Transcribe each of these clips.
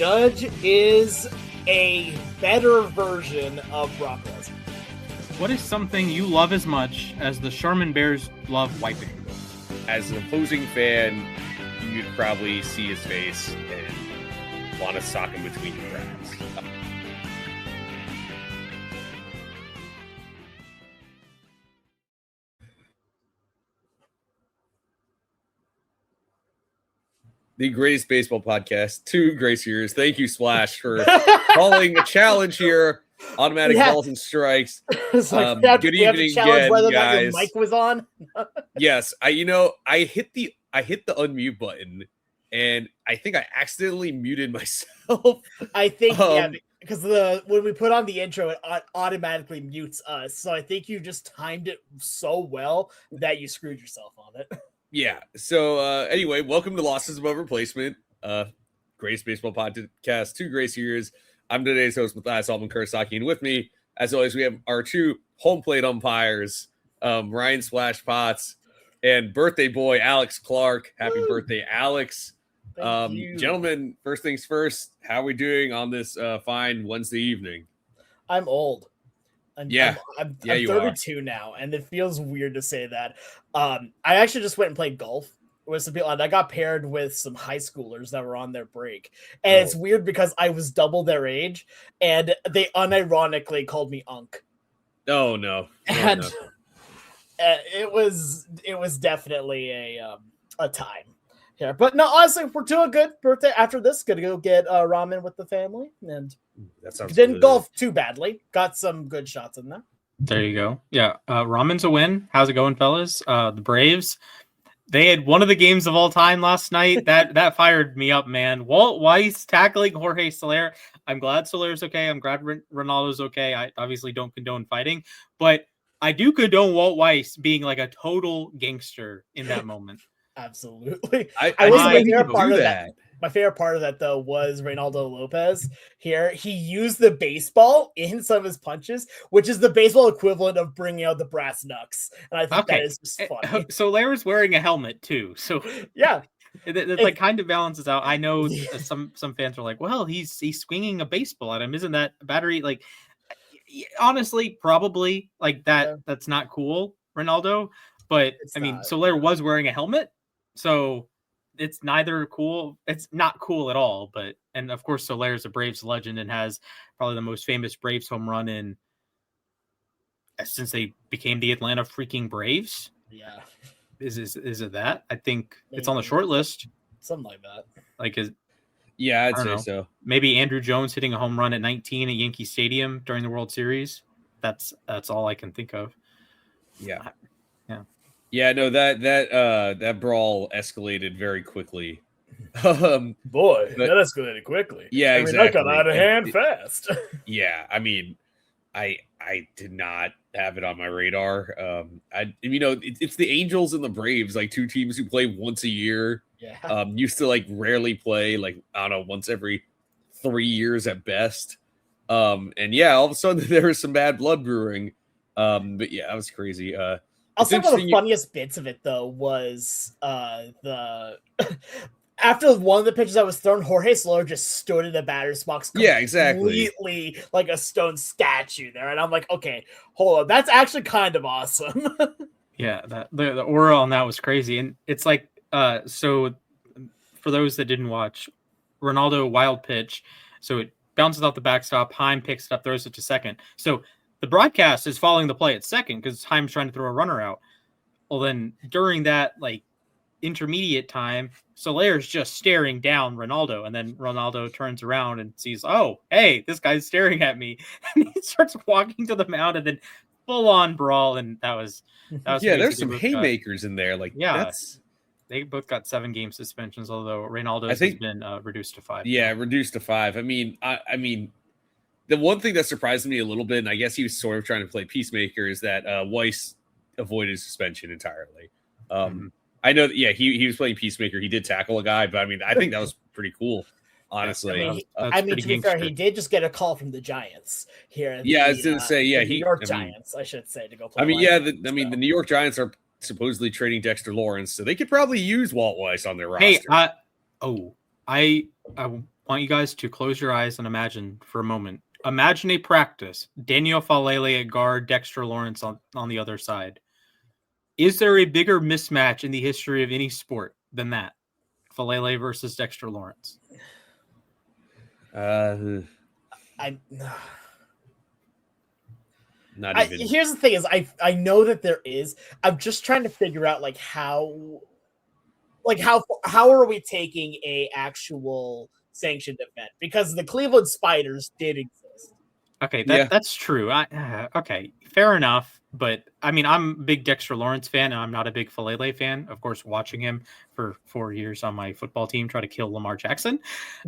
Judge is a better version of Brock Lesnar. What is something you love as much as the Sherman Bears love wiping? As an opposing fan, you'd probably see his face and want to sock him between the cracks. The greatest baseball podcast, 2 grace years. Thank you, Splash, for calling a challenge here. Automatic balls and strikes. Like, good evening again, whether guys. your mic was on. Yes, I hit the unmute button, and I think I accidentally muted myself. I think because when we put on the intro, it automatically mutes us. So I think you just timed it so well that you screwed yourself on it. Yeah. So anyway, welcome to Losses Above Replacement, greatest baseball podcast, 2 grace years. I'm today's host, Mathias Kurosaki, and with me, as always, we have our 2 home plate umpires, Ryan Splash Potts and birthday boy Alex Clark. Happy birthday, Alex! Thank you. Gentlemen, first things first. How are we doing on this fine Wednesday evening? I'm old. I'm 32 are. now, and it feels weird to say that. I actually just went and played golf with some people, and I got paired with some high schoolers that were on their break. And it's weird because I was double their age, and they unironically called me Unk. Oh no! And it was definitely a time here. But no, honestly, we're doing good. Birthday after this, gonna go get ramen with the family, and that sounds didn't good. golf too badly. Got some good shots in there. There you go. Yeah, ramen's a win. How's it going, fellas? The Braves, they had one of the games of all time last night. That fired me up, man. Walt Weiss tackling Jorge Soler. I'm glad Soler's okay. I'm glad Ronaldo's okay. I obviously don't condone fighting, but I do condone Walt Weiss being like a total gangster in that moment. Absolutely. I my favorite part of that. My favorite part of that, though, was Reynaldo Lopez here. He used the baseball in some of his punches, which is the baseball equivalent of bringing out the brass knucks. And I think that is just funny. Soler's wearing a helmet, too. So, yeah. It like kind of balances out. I know some fans are like, well, he's swinging a baseball at him. Isn't that battery? Like, honestly, probably like that. Yeah. That's not cool, Ronaldo. But Soler was wearing a helmet. So it's neither cool. It's not cool at all. And of course, Soler is a Braves legend and has probably the most famous Braves home run since they became the Atlanta freaking Braves. Yeah. Is it that? I think it's on the short list. Something like that. I'd say so. Maybe Andrew Jones hitting a home run at 19 at Yankee Stadium during the World Series. That's all I can think of. Yeah. Yeah, no, that brawl escalated very quickly. That escalated quickly. Yeah, exactly. That got out of hand fast. Yeah, I did not have it on my radar. It's the Angels and the Braves, like 2 teams who play once a year. Yeah. Used to like rarely play, like, I don't know, once every 3 years at best. All of a sudden there was some bad blood brewing. But yeah, that was crazy. I'll say one of the funniest bits of it, though, was after one of the pitches that was thrown, Jorge Soler just stood in the batter's box completely like a stone statue there. And I'm like, okay, hold on. That's actually kind of awesome. Yeah, the aura on that was crazy. And it's like, so for those that didn't watch, Ronaldo wild pitch. So it bounces off the backstop. Heim picks it up, throws it to second. So the broadcast is following the play at second because Heim's trying to throw a runner out. Well, then during that like intermediate time, Soler's just staring down Ronaldo, and then Ronaldo turns around and sees, oh, hey, this guy's staring at me, and he starts walking to the mound, and then full on brawl, and that was yeah. There's some haymakers in there, like they both got 7-game suspensions, although Reynaldo's has been reduced to 5. Yeah, reduced to 5. The one thing that surprised me a little bit, and I guess he was sort of trying to play peacemaker, is that Weiss avoided suspension entirely. I know that, he was playing peacemaker. He did tackle a guy, but I think that was pretty cool, honestly. To be fair, he did just get a call from the Giants here. I was going to say, New York Giants, I should say, to go play. The New York Giants are supposedly trading Dexter Lawrence, so they could probably use Walt Weiss on their roster. Hey, want you guys to close your eyes and imagine for a moment. Imagine a practice. Daniel Falele at guard, Dexter Lawrence on the other side. Is there a bigger mismatch in the history of any sport than that? Falele versus Dexter Lawrence. Not even. Here's the thing: is I know that there is. I'm just trying to figure out how are we taking a actual sanctioned event, because the Cleveland Spiders did exist. Okay, that's true. Okay, fair enough. But I mean, I'm a big Dexter Lawrence fan, and I'm not a big Falele fan. Of course, watching him for 4 years on my football team try to kill Lamar Jackson,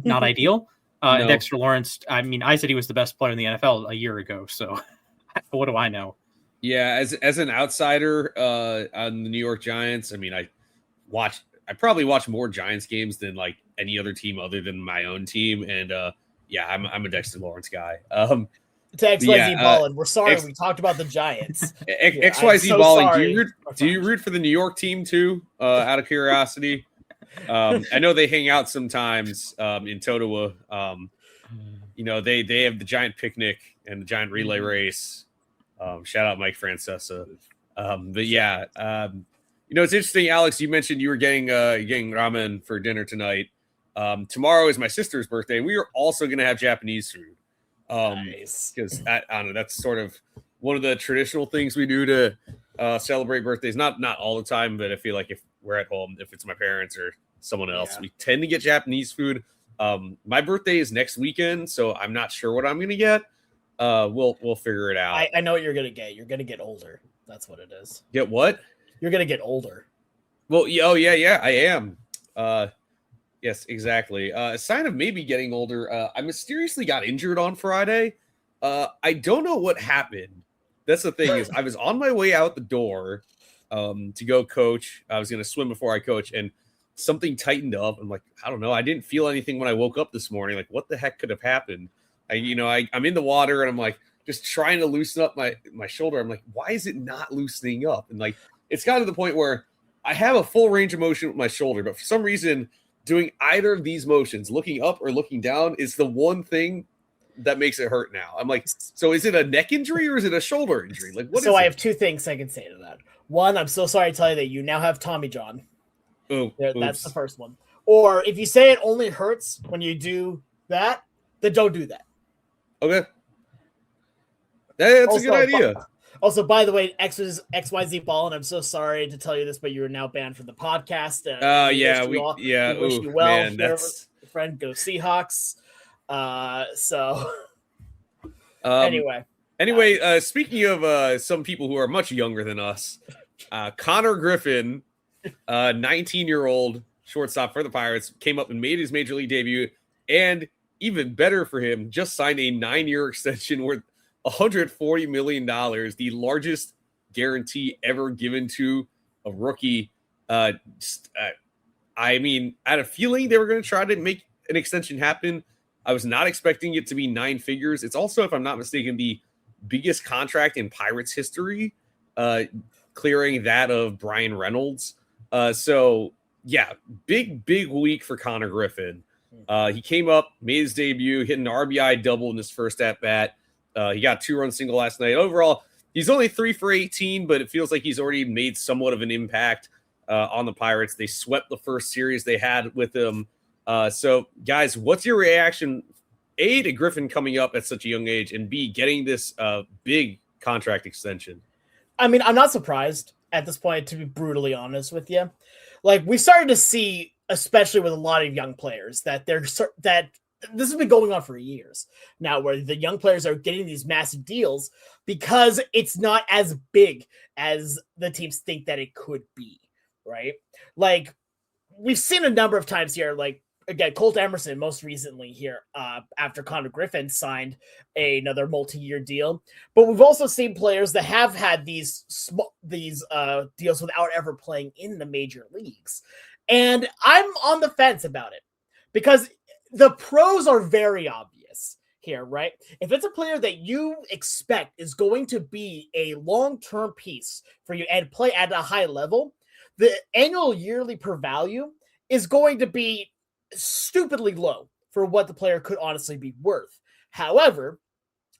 not ideal. No. Dexter Lawrence, I mean, I said he was the best player in the NFL a year ago, so what do I know? Yeah, as an outsider on the New York Giants, I mean, I probably watch more Giants games than like any other team other than my own team, and I'm a Dexter Lawrence guy. To XYZ Ballin, we're sorry we talked about the Giants. XYZ Ballin, do you root for the New York team too? Out of curiosity, I know they hang out sometimes in Totowa. They have the Giant picnic and the Giant relay race. Shout out Mike Francesa. It's interesting, Alex. You mentioned you were getting ramen for dinner tonight. Tomorrow is my sister's birthday. We are also going to have Japanese food. Nice. Because I don't know, that's sort of one of the traditional things we do to celebrate birthdays. Not all the time, but I feel like if we're at home, if it's my parents or someone else, we tend to get Japanese food. My birthday is next weekend, so I'm not sure what I'm gonna get. We'll figure it out. I know what you're gonna get. You're gonna get older. That's what it is. Get what? You're gonna get older. Well, yeah, I am. Yes, exactly. A sign of maybe getting older. I mysteriously got injured on Friday. I don't know what happened. That's the thing is I was on my way out the door to go coach. I was going to swim before I coach, and something tightened up. I'm like, I don't know. I didn't feel anything when I woke up this morning. Like, what the heck could have happened? I'm in the water, and I'm like just trying to loosen up my shoulder. I'm like, why is it not loosening up? And like, it's gotten to the point where I have a full range of motion with my shoulder, but for some reason, doing either of these motions, looking up or looking down, is the one thing that makes it hurt now. I'm like, so is it a neck injury or is it a shoulder injury? Like, what? So I have two things I can say to that. One, I'm so sorry to tell you that you now have Tommy John. Oh, that's the first one. Or if you say it only hurts when you do that, then don't do that. Okay. That's a good idea. Also, by the way, XYZ Ball, and I'm so sorry to tell you this, but you are now banned from the podcast. We wish you well. Man, that's... Friend, go Seahawks. Anyway, speaking of some people who are much younger than us, Konnor Griffin, 19-year-old shortstop for the Pirates, came up and made his major league debut, and even better for him, just signed a 9-year extension worth $140 million, the largest guarantee ever given to a rookie. I mean, I had a feeling they were going to try to make an extension happen. I was not expecting it to be 9 figures. It's also, if I'm not mistaken, the biggest contract in Pirates history, clearing that of Brian Reynolds. Big week for Konnor Griffin. He came up, made his debut, hit an RBI double in his first at-bat. He got 2-run single last night. Overall, he's only 3 for 18, but it feels like he's already made somewhat of an impact on the Pirates. They swept the first series they had with him. So, guys, what's your reaction, A, to Griffin coming up at such a young age, and B, getting this big contract extension? I mean, I'm not surprised at this point, to be brutally honest with you. Like, we started to see, especially with a lot of young players, that this has been going on for years now, where the young players are getting these massive deals because it's not as big as the teams think that it could be, right? Like, we've seen a number of times here, like, again, Colt Emerson most recently here after Konnor Griffin signed another multi-year deal. But we've also seen players that have had these deals without ever playing in the major leagues. And I'm on the fence about it because the pros are very obvious here, right? If it's a player that you expect is going to be a long-term piece for you and play at a high level, the annual yearly per value is going to be stupidly low for what the player could honestly be worth. However,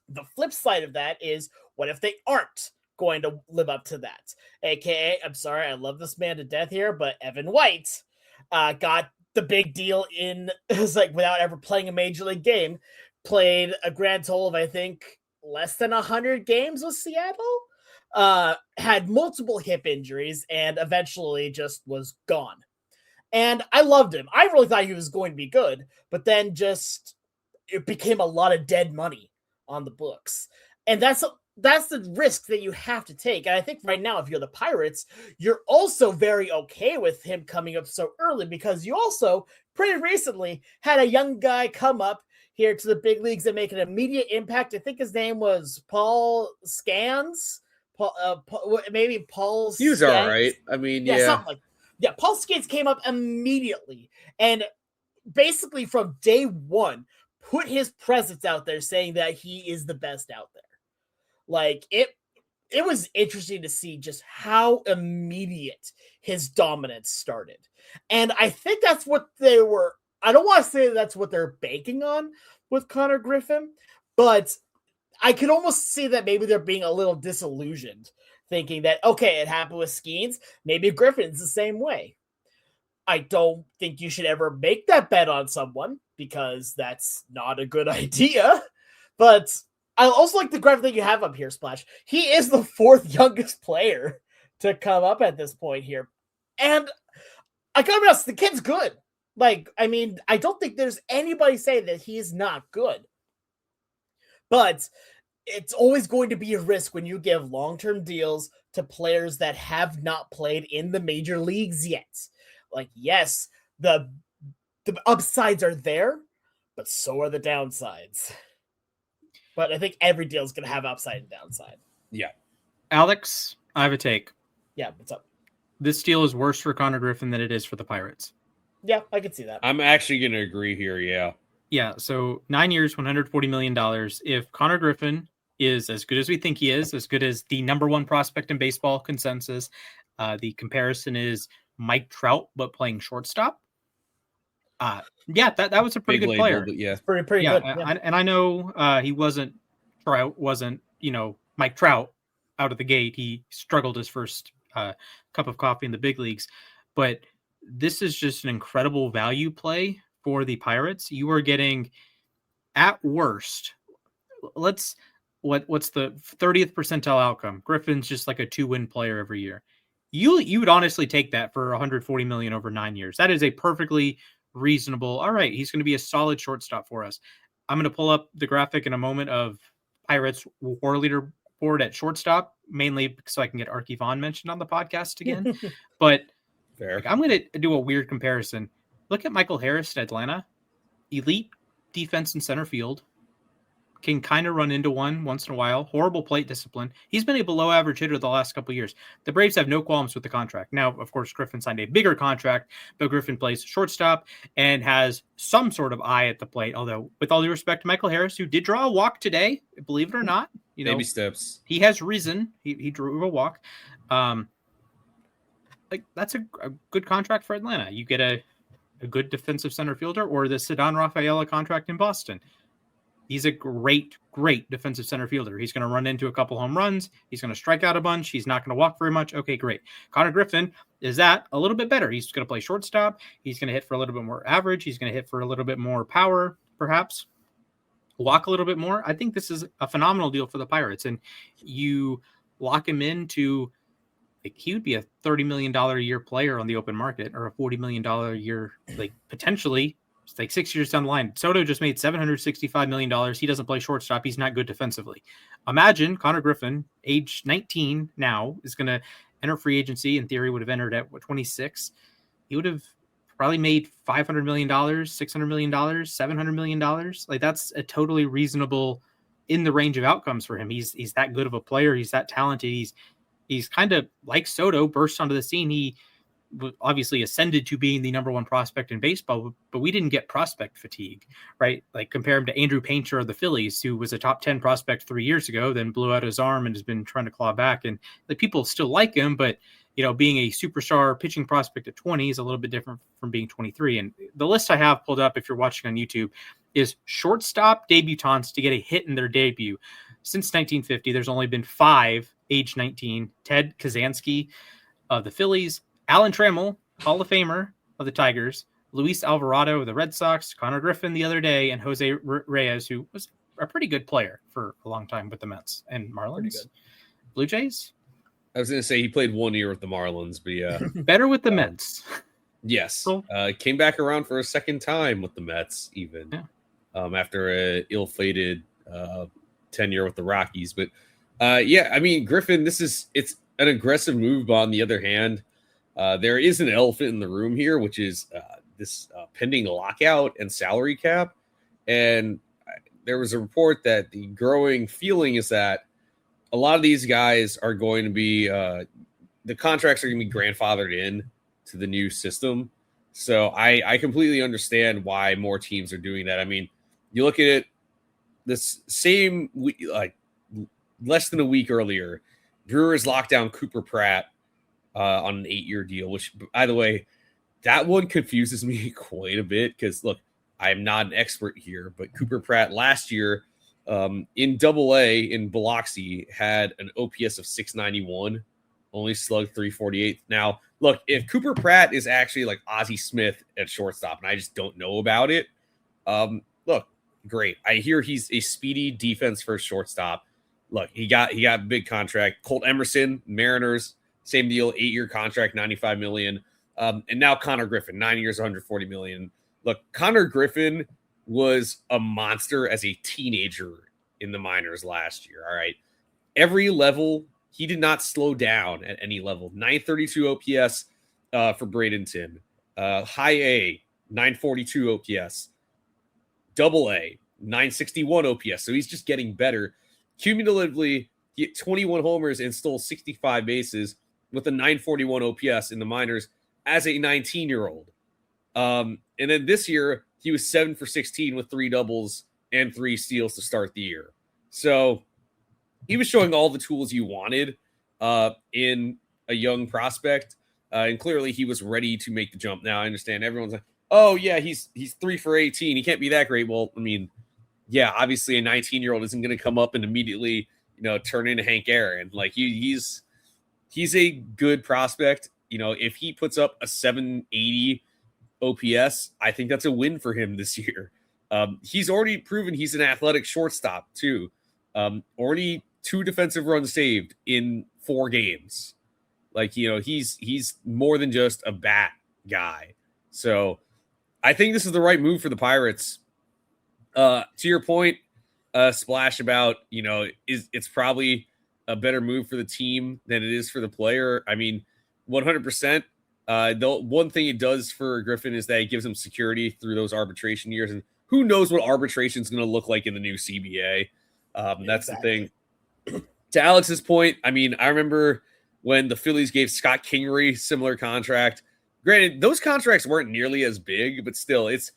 the flip side of that is, what if they aren't going to live up to that? AKA, I'm sorry, I love this man to death here, but Evan White got the big deal in, it was like without ever playing a major league game, played a grand total of, I think, less than 100 games with Seattle, had multiple hip injuries, and eventually just was gone. And I loved him. I really thought he was going to be good, but then just it became a lot of dead money on the books. And that's the risk that you have to take. And I think right now, if you're the Pirates, you're also very okay with him coming up so early, because you also pretty recently had a young guy come up here to the big leagues and make an immediate impact. I think his name was Paul Scans. Maybe Paul He was Scans. all right. I mean, Something like, Paul Scans came up immediately and basically from day one put his presence out there saying that he is the best out there. Like, it was interesting to see just how immediate his dominance started. And I think that's what they were, I don't want to say that's what they're banking on with Konnor Griffin, but I could almost see that maybe they're being a little disillusioned, thinking that, okay, it happened with Skeens, maybe Griffin's the same way. I don't think you should ever make that bet on someone, because that's not a good idea. But I also like the graphic that you have up here, Splash. He is the 4th youngest player to come up at this point here. And I gotta be honest, the kid's good. Like, I mean, I don't think there's anybody saying that he is not good. But it's always going to be a risk when you give long-term deals to players that have not played in the major leagues yet. Like, yes, the upsides are there, but so are the downsides. But I think every deal is going to have upside and downside. Yeah. Alex, I have a take. Yeah, what's up? This deal is worse for Konnor Griffin than it is for the Pirates. Yeah, I can see that. I'm actually going to agree here, yeah. Yeah, so 9 years, $140 million. If Konnor Griffin is as good as we think he is, as good as the number 1 prospect in baseball consensus, the comparison is Mike Trout, but playing shortstop. That was a pretty Big good label, player. but yeah. It's pretty good. Yeah. And I know he wasn't Mike Trout out of the gate. He struggled his first cup of coffee in the big leagues, but this is just an incredible value play for the Pirates. You are getting, at worst, what's the 30th percentile outcome? Griffin's just like a 2-win player every year. You would honestly take that for $140 million over 9 years. That is a perfectly reasonable. All right, he's going to be a solid shortstop for us. I'm going to pull up the graphic in a moment of Pirates WAR leaderboard at shortstop, mainly so I can get Arky Vaughn mentioned on the podcast again. But I'm going to do a weird comparison. Look at Michael Harris at Atlanta. Elite defense in center field. Can kind of run into one once in a while. Horrible plate discipline. He's been a below average hitter the last couple of years. The Braves have no qualms with the contract. Now, of course, Griffin signed a bigger contract, but Griffin plays shortstop and has some sort of eye at the plate. Although, with all due respect to Michael Harris, who did draw a walk today, believe it or not, baby steps. He has risen. He drew a walk. That's a good contract for Atlanta. You get a good defensive center fielder, or the Ceddanne Rafaela contract in Boston. He's a great, great defensive center fielder. He's going to run into a couple home runs. He's going to strike out a bunch. He's not going to walk very much. Okay, great. Konnor Griffin is that a little bit better. He's going to play shortstop. He's going to hit for a little bit more average. He's going to hit for a little bit more power, perhaps. Walk a little bit more. I think this is a phenomenal deal for the Pirates. And you lock him into, he would be a $30 million a year player on the open market, or a $40 million a year, potentially. It's like 6 years down the line. Soto just made $765 million. He doesn't play shortstop. He's not good defensively. Imagine Konnor Griffin, age 19 now, is going to enter free agency. In theory, would have entered at 26. He would have probably made $500 million, $600 million, $700 million. That's a totally reasonable, in the range of outcomes for him. He's that good of a player. He's that talented. He's kind of like Soto, burst onto the scene. He obviously ascended to being the number 1 prospect in baseball, but we didn't get prospect fatigue, right? Like, compare him to Andrew Painter of the Phillies, who was a top 10 prospect 3 years ago, then blew out his arm and has been trying to claw back. And the people still like him, but being a superstar pitching prospect at 20 is a little bit different from being 23. And the list I have pulled up, if you're watching on YouTube, is shortstop debutants to get a hit in their debut. Since 1950, there's only been 5 age 19. Ted Kazansky of the Phillies, Alan Trammell, Hall of Famer of the Tigers, Luis Alvarado of the Red Sox, Konnor Griffin the other day, and Jose Reyes, who was a pretty good player for a long time with the Mets and Marlins. Blue Jays? I was going to say he played 1 year with the Marlins, but yeah. Better with the Mets. Yes. Came back around for a second time with the Mets, even after a ill-fated tenure with the Rockies. But Griffin, it's an aggressive move. But on the other hand, there is an elephant in the room here, which is this pending lockout and salary cap. And there was a report that the growing feeling is that a lot of these guys are going to be the contracts are going to be grandfathered in to the new system. So I completely understand why more teams are doing that. I mean, you look at it, this same less than a week earlier, Brewers locked down Cooper Pratt on an 8-year deal, which, by the way, that one confuses me quite a bit because, look, I am not an expert here, but Cooper Pratt last year in Double-A in Biloxi had an OPS of 691, only slugged 348. Now, look, if Cooper Pratt is actually like Ozzie Smith at shortstop, and I just don't know about it, look, great. I hear he's a speedy defense-first shortstop. Look, he got a big contract. Colt Emerson, Mariners, same deal, 8-year contract, $95 million. And now Konnor Griffin, 9 years, $140 million. Look, Konnor Griffin was a monster as a teenager in the minors last year. All right. Every level, he did not slow down at any level. 932 OPS for Bradenton. High A, 942 OPS. Double A, 961 OPS. So he's just getting better. Cumulatively, he hit 21 homers and stole 65 bases with a 941 OPS in the minors as a 19-year-old. And then this year, he was 7 for 16 with 3 doubles and 3 steals to start the year. So he was showing all the tools you wanted in a young prospect. And clearly he was ready to make the jump. Now I understand everyone's like, oh yeah, he's 3 for 18. He can't be that great. Well, I mean, yeah, obviously a 19-year-old isn't going to come up and immediately, turn into Hank Aaron. Like he's a good prospect. If he puts up a 780 OPS, I think that's a win for him this year. He's already proven he's an athletic shortstop too. Already 2 defensive runs saved in 4 games. Like, he's more than just a bat guy. So I think this is the right move for the Pirates. To your point, Splash, about, it's probably a better move for the team than it is for the player. I mean, 100%. The one thing it does for Griffin is that it gives him security through those arbitration years. And who knows what arbitration is going to look like in the new CBA. That's the thing. To Alex's point, I mean, I remember when the Phillies gave Scott Kingery similar contract. Granted, those contracts weren't nearly as big, but still, it's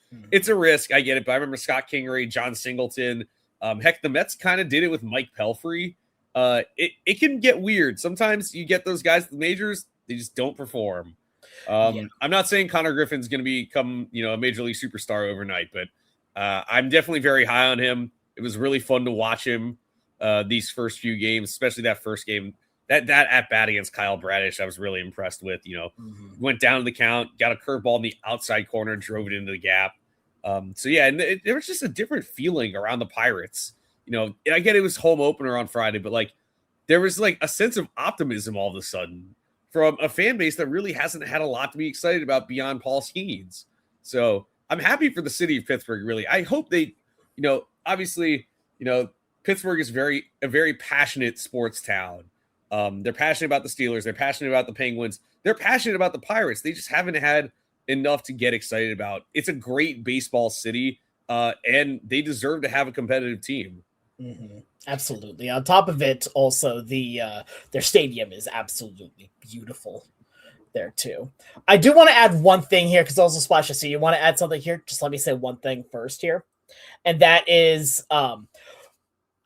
a risk. I get it. But I remember Scott Kingery, John Singleton. Heck, the Mets kind of did it with Mike Pelfrey. It can get weird. Sometimes you get those guys at the majors, they just don't perform. I'm not saying Konnor Griffin's going to become, a major league superstar overnight, but I'm definitely very high on him. It was really fun to watch him these first few games, especially that first game. That at bat against Kyle Bradish, I was really impressed with. Went down to the count, got a curveball in the outside corner, drove it into the gap. And there was just a different feeling around the Pirates. I get it was home opener on Friday, but like there was like a sense of optimism all of a sudden from a fan base that really hasn't had a lot to be excited about beyond Paul Skeens. So I'm happy for the city of Pittsburgh. Really, I hope they, obviously, Pittsburgh is a very passionate sports town. They're passionate about the Steelers. They're passionate about the Penguins. They're passionate about the Pirates. They just haven't had enough to get excited about. It's a great baseball city, and they deserve to have a competitive team. Mm-hmm. Absolutely. On top of it, also their stadium is absolutely beautiful there too. I do want to add one thing here because also Splash, I see you want to add something here. Just let me say one thing first here, and that is I'm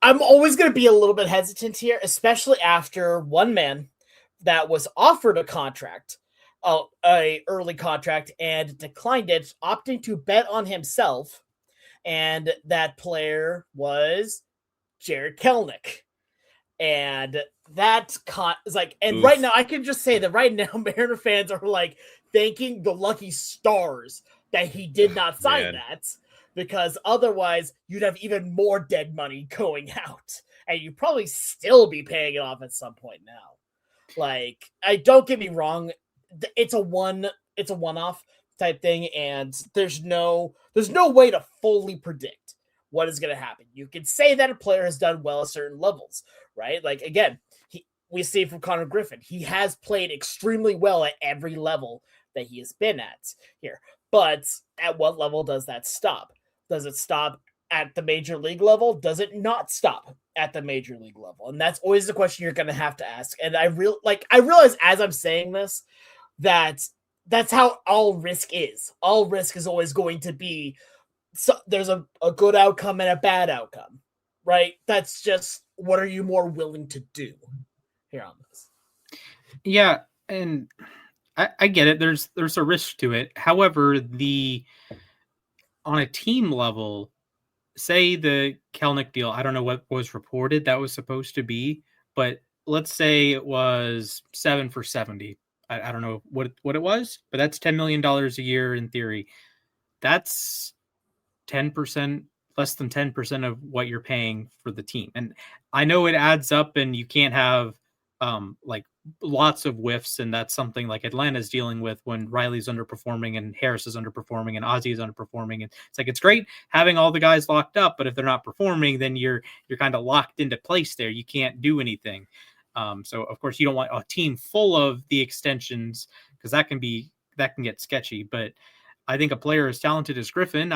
always going to be a little bit hesitant here, especially after one man that was offered a contract, a early contract, and declined it, opting to bet on himself. And that player was Jared Kelenic. And that is like, and Oof. right now I can just say that right now Mariner fans are like thanking the lucky stars that he did not sign that, because otherwise you'd have even more dead money going out, and you'd probably still be paying it off at some point now. Like, I don't get me wrong, it's a one-off type thing, and there's no way to fully predict what is going to happen. You can say that a player has done well at certain levels, right? Like, again, we see from Konnor Griffin, he has played extremely well at every level that he has been at here. But at what level does that stop? Does it stop at the major league level? Does it not stop at the major league level? And that's always the question you're going to have to ask. And I realize as I'm saying this that that's how all risk is. All risk is always going to be, so there's a good outcome and a bad outcome, right? That's just, what are you more willing to do here on this? Yeah, and I get it. There's a risk to it. However, on a team level, say the Kelenic deal, I don't know what was reported that was supposed to be, but let's say it was 7 for 70. I don't know what it was, but that's $10 million a year in theory. That's 10%, less than 10% of what you're paying for the team. And I know it adds up, and you can't have like lots of whiffs, and that's something like Atlanta's dealing with when Riley's underperforming and Harris is underperforming and Ozzy is underperforming. And it's like, it's great having all the guys locked up, but if they're not performing, then you're kind of locked into place there. You can't do anything. So of course you don't want a team full of the extensions, because that can get sketchy. But I think a player as talented as Griffin,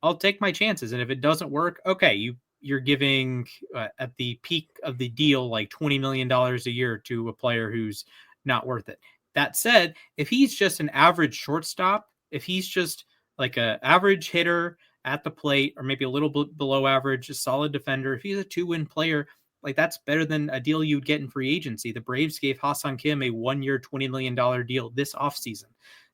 I'll take my chances. And if it doesn't work, okay, you're giving at the peak of the deal like $20 million a year to a player who's not worth it. That said, if he's just an average shortstop, if he's just like an average hitter at the plate, or maybe a little bit below average, a solid defender, if he's a 2-win player, like that's better than a deal you'd get in free agency. The Braves gave Ha-Seong Kim a 1-year, $20 million deal this offseason.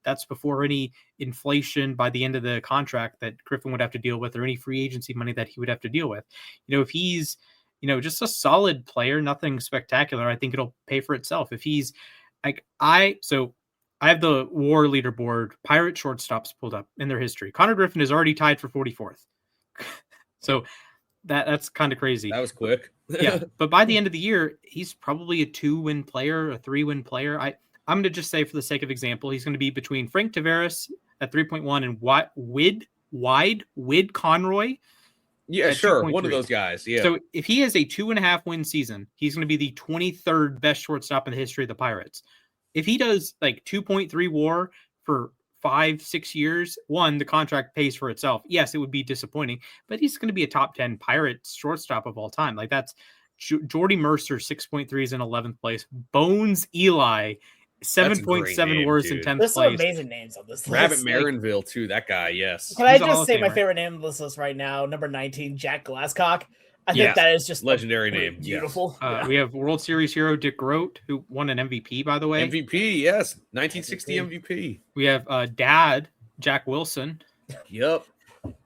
That's before any inflation by the end of the contract that Griffin would have to deal with, or any free agency money that he would have to deal with. If he's, just a solid player, nothing spectacular, I think it'll pay for itself. If he's like, I have the WAR leaderboard, Pirate shortstops pulled up in their history. Konnor Griffin is already tied for 44th. So that's kind of crazy. That was quick. Yeah. But by the end of the year, he's probably a 2-win player, a 3-win player. I'm going to just say, for the sake of example, he's going to be between Frank Tavares at 3.1 and Wid Conroy. Yeah, sure. 2.3. One of those guys. Yeah. So if he has a 2.5 win season, he's going to be the 23rd best shortstop in the history of the Pirates. If he does like 2.3 WAR for 5-6 years, the contract pays for itself. Yes, it would be disappointing, but he's going to be a top 10 Pirates shortstop of all time. Like, that's Jordy Mercer, 6.3 is in 11th place. Bones Eli, 7.7 WARs in 10th place. There's some amazing names on this list. Rabbit Marinville, too. That guy, yes. Can I just say my favorite name on this list right now? Number 19, Jack Glasscock. I think that is just legendary name. Beautiful. Yes. We have World Series hero Dick Groat, who won an MVP, by the way. MVP, yes. 1960 MVP. We have Dad, Jack Wilson. Yep.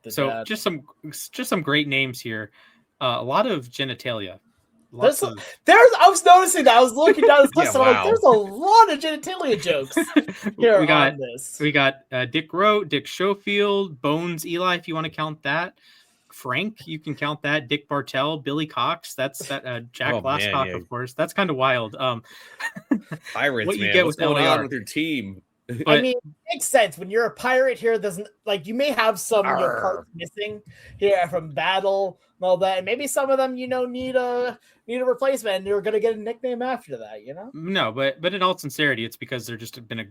So just some great names here. A lot of genitalia. I was noticing that. I was looking down this list, and I'm like, there's a lot of genitalia jokes here on this. We got Dick Groat, Dick Schofield, Bones Eli, if you want to count that. Frank, you can count that. Dick Bartell, Billy Cox. That's that. Jack Glasscock, of course. That's kind of wild. Pirates, what you man. get What's with going LAR on with your team? But, I mean, it makes sense when you're a pirate here. Doesn't like you may have some of your parts missing here from battle and all that, and maybe some of them need a replacement, and you're gonna get a nickname after that. No, but in all sincerity, it's because they're just been a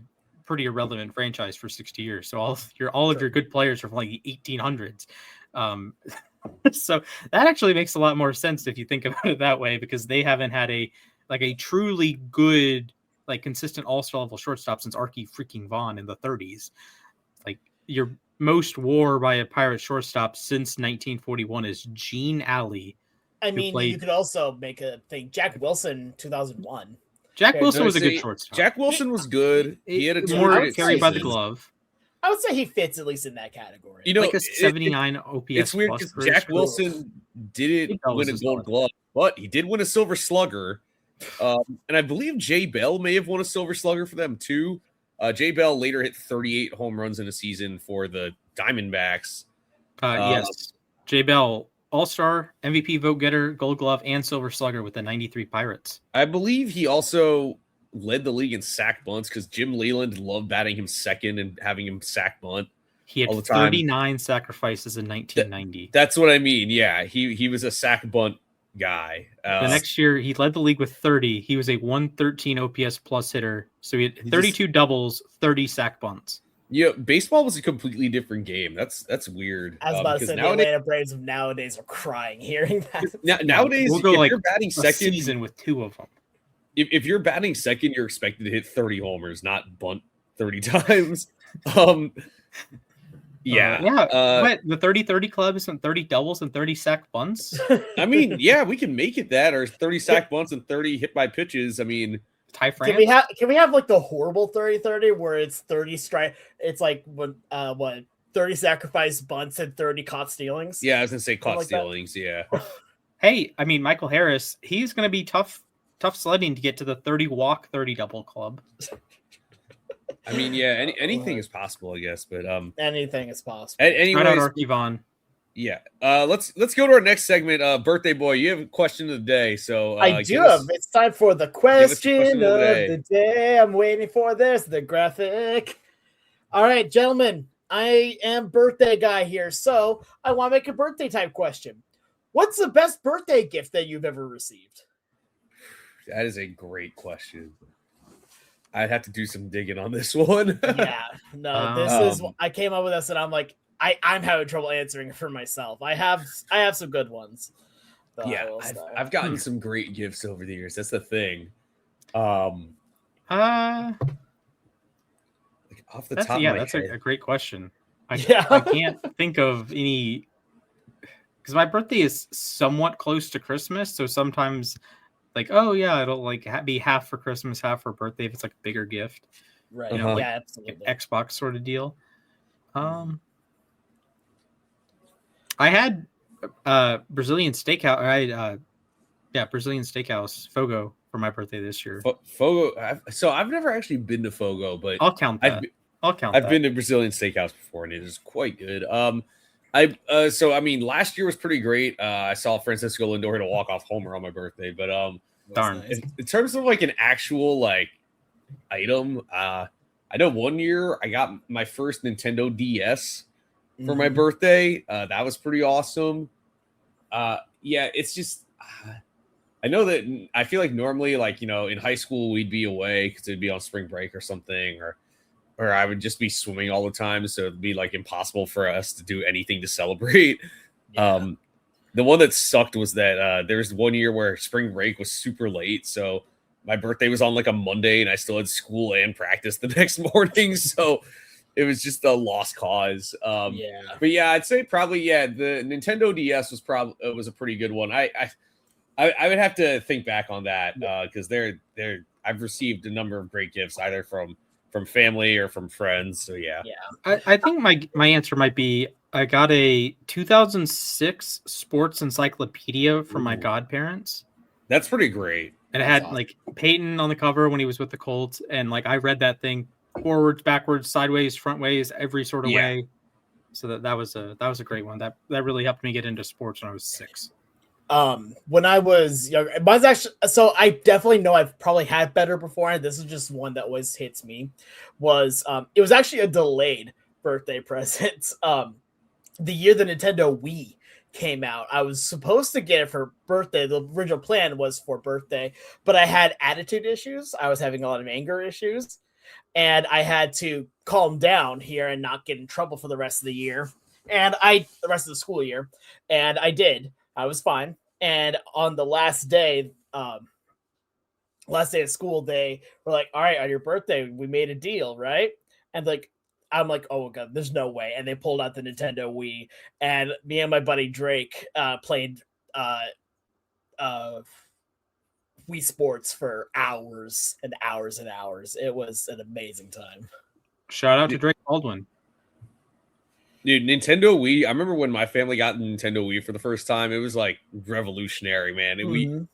pretty irrelevant franchise for 60 years. So all of your good players are from like the 1800s. So that actually makes a lot more sense if you think about it that way, because they haven't had a truly good, like, consistent all-star level shortstop since Archie freaking Vaughn in the 30s. Like, your most WAR by a Pirate shortstop since 1941 is Gene Alley. I mean, you could also make a thing. Jack Wilson, 2001. Jack Yeah, Wilson No, was a good see, shortstop. Jack Wilson was good. He had a more great carried by the season. glove. I would say he fits at least in that category. You know, Like a 79 OPS. it's weird plus because for his Jack career. Wilson didn't He win a was Gold solid. Glove, but he did win a Silver Slugger. And I believe Jay Bell may have won a Silver Slugger for them too. Jay Bell later hit 38 home runs in a season for the Diamondbacks. Yes. Jay Bell, All-Star, MVP vote getter, Gold Glove, and Silver Slugger with the 93 Pirates. I believe he also led the league in sack bunts because Jim Leland loved batting him second and having him sack bunt. He had all the time. 39 sacrifices in 1990. That's what I mean. Yeah, he was a sack bunt guy. The next year, he led the league with 30. He was a 113 OPS plus hitter. So he had 32 doubles, 30 sack bunts. Yeah, baseball was a completely different game. That's weird. I was about to say nowadays, the Atlanta Braves of nowadays are crying hearing that. nowadays, We'll go if like you're batting a second, season with 2 of them. if you're batting second, you're expected to hit 30 homers, not bunt 30 times. What the 30-30 club isn't 30 doubles and 30 sack bunts. I mean, yeah, we can make it that, or 30 sack bunts and 30 hit by pitches. I mean, Ty France. Can we have like the horrible 30-30 where it's 30 strike? It's like what 30 sacrifice bunts and 30 caught stealings. yeah, I was gonna say caught like stealings. Yeah, Hey, I mean Michael Harris. He's going to be tough sledding to get to the 30 walk, 30 double club. I mean, yeah, anything is possible, I guess. But Anything is possible. anyways, Shout out Archivon. yeah. Let's go to our next segment. Birthday boy, you have a question of the day. So I do have. It's time for the question of the the day. I'm waiting for this. The graphic. All right, gentlemen. I am birthday guy here, so I want to make a birthday type question. What's the best birthday gift that you've ever received? That is a great question. I'd have to do some digging on this one. Yeah, no, this is. I came up with this, and I'm like, I'm having trouble answering for myself. I have some good ones. Yeah, I've gotten some great gifts over the years. That's the thing. Like off the top of my that's head. a great question. I Yeah. can't think of any because my birthday is somewhat close to Christmas, so sometimes like, oh yeah, it'll like be half for Christmas, half for birthday if it's like a bigger gift, Right. you know, like Yeah, absolutely. an Xbox sort of deal. I had Brazilian steakhouse. Brazilian steakhouse Fogo for my birthday this year. Fogo. So I've never actually been to Fogo, but I'll count that. I've been to Brazilian steakhouse before, and it is quite good. So I mean, last year was pretty great. I saw Francisco Lindor hit a walk-off homer on my birthday, but darn. Nice. in terms of like an actual like item, I know one year I got my first Nintendo DS for my birthday. That was pretty awesome. Yeah, it's just I know that I feel like normally, like, you know, in high school we'd be away because it'd be on spring break or something, or I would just be swimming all the time, so it'd be like impossible for us to do anything to celebrate. Yeah. The one that sucked was that there was one year where spring break was super late, so my birthday was on like a Monday, and I still had school and practice the next morning, so it was just a lost cause. But yeah, I'd say probably the Nintendo DS was a pretty good one. I would have to think back on that because I've received a number of great gifts either from family or from friends. So yeah. I think my answer might be I got a 2006 sports encyclopedia from my godparents. That's pretty great. And it had like Peyton on the cover when he was with the Colts, and like I read that thing forwards, backwards, sideways, front ways, every sort of way. So that was a great one. That really helped me get into sports when I was 6. When I was younger, it was actually, so I definitely know I've probably had better before, and this is just one that always hits me. It was actually a delayed birthday present. The year the Nintendo Wii came out, I was supposed to get it for birthday. The original plan was for birthday, but I had attitude issues. I was having a lot of anger issues, and I had to calm down here and not get in trouble for the rest of the year. The rest of the school year, and I did. I was fine. And on the last day of school, they were like, all right, on your birthday, we made a deal, right? And like, I'm like, oh god, there's no way. And they pulled out the Nintendo Wii, and me and my buddy Drake played Wii Sports for hours and hours and hours. It was an amazing time. Shout out to Drake Baldwin. Dude, Nintendo Wii. I remember when my family got the Nintendo Wii for the first time. It was like revolutionary, man. And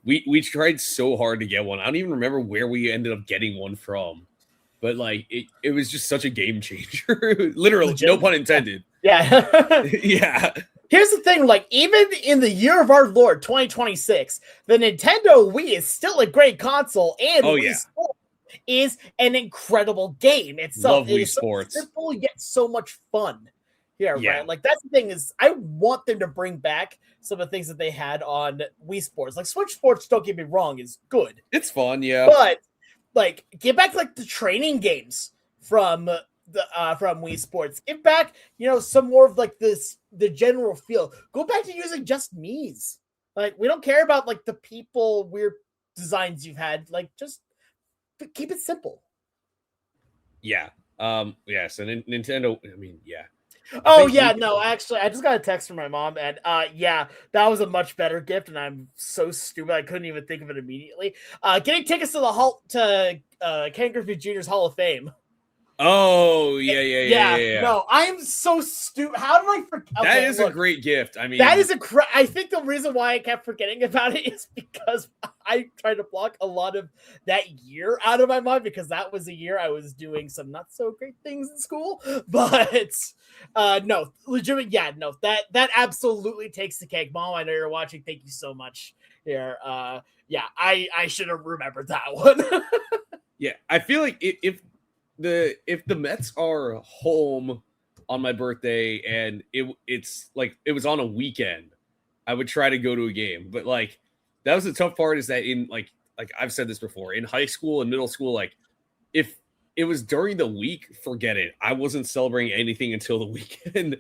we tried so hard to get one. I don't even remember where we ended up getting one from, but like it was just such a game changer. Literally, no pun intended. Yeah. Yeah. Here's the thing, like, even in the year of our Lord, 2026, the Nintendo Wii is still a great console, and Wii Sports is an incredible game itself. Love Wii Sports. So simple yet so much fun. Yeah, right. Like, that's the thing is, I want them to bring back some of the things that they had on Wii Sports. Like, Switch Sports, don't get me wrong, is good. It's fun, yeah. But, like, get back, like, the training games from Wii Sports. Get back, some more of, like, the general feel. Go back to using just Mii's. Like, we don't care about, like, the people weird designs you've had. Like, just keep it simple. Yeah. Yes, and Nintendo, I mean, yeah. Actually, I just got a text from my mom, and that was a much better gift, and I'm so stupid I couldn't even think of it immediately. Getting tickets to Konnor Griffin Jr.'s Hall of Fame. Oh, yeah. No, I am so stupid. How did I forget? Okay, that is a great gift. I mean, that is I think the reason why I kept forgetting about it is because I tried to block a lot of that year out of my mind, because that was a year I was doing some not so great things in school. But no, legitimate. Yeah, no, that absolutely takes the cake. Mom, I know you're watching. Thank you so much. Here, I should have remembered that one. Yeah, I feel like if the Mets are home on my birthday and it's like it was on a weekend, I would try to go to a game. But like that was the tough part, is that in like I've said this before, in high school and middle school, like if it was during the week, forget it. I wasn't celebrating anything until the weekend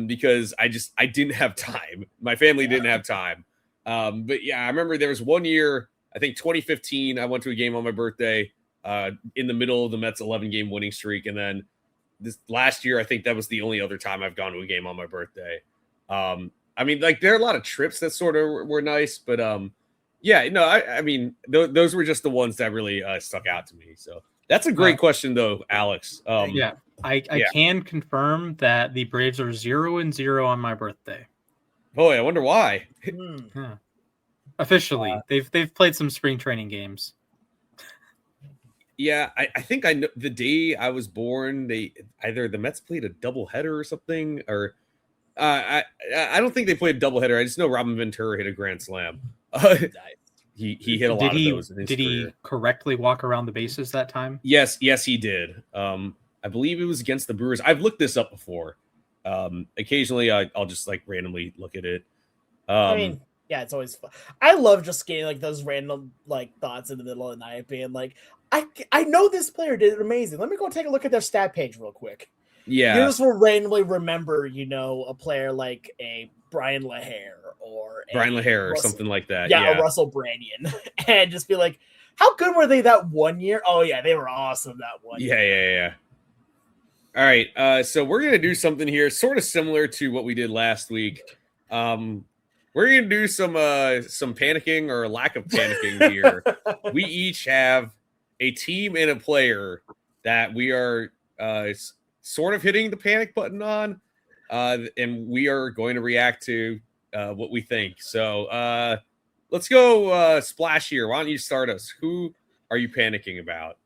because I didn't have time. My family didn't have time. But yeah, I remember there was one year, I think 2015, I went to a game on my birthday. In the middle of the Mets 11-game winning streak, and then this last year, I think that was the only other time I've gone to a game on my birthday. I mean, like there are a lot of trips that sort of were nice, but I mean, those were just the ones that really stuck out to me. So that's a great question, though, Alex. I can confirm that the Braves are 0-0 on my birthday. Boy, I wonder why. Officially, they've played some spring training games. Yeah, I think I know the day I was born, either the Mets played a doubleheader or something, or I don't think they played a doubleheader. I just know Robin Ventura hit a grand slam. He hit a lot of those in his career. He correctly walk around the bases that time? Yes, he did. I believe it was against the Brewers. I've looked this up before. Occasionally, I'll just like randomly look at it. I mean, yeah, it's always fun. I love just getting like those random like thoughts in the middle of the night, being like, I know this player did it amazing. Let me go take a look at their stat page real quick. Yeah, you just will randomly remember, a player like a Brian LaHair or something like that. Yeah, a Russell Branyan, and just be like, how good were they that one year? Oh yeah, they were awesome that one year. Yeah. All right, so we're gonna do something here, sort of similar to what we did last week. We're going to do some panicking or lack of panicking here. We each have a team and a player that we are sort of hitting the panic button on, and we are going to react to what we think. So let's go Splash here. Why don't you start us? Who are you panicking about?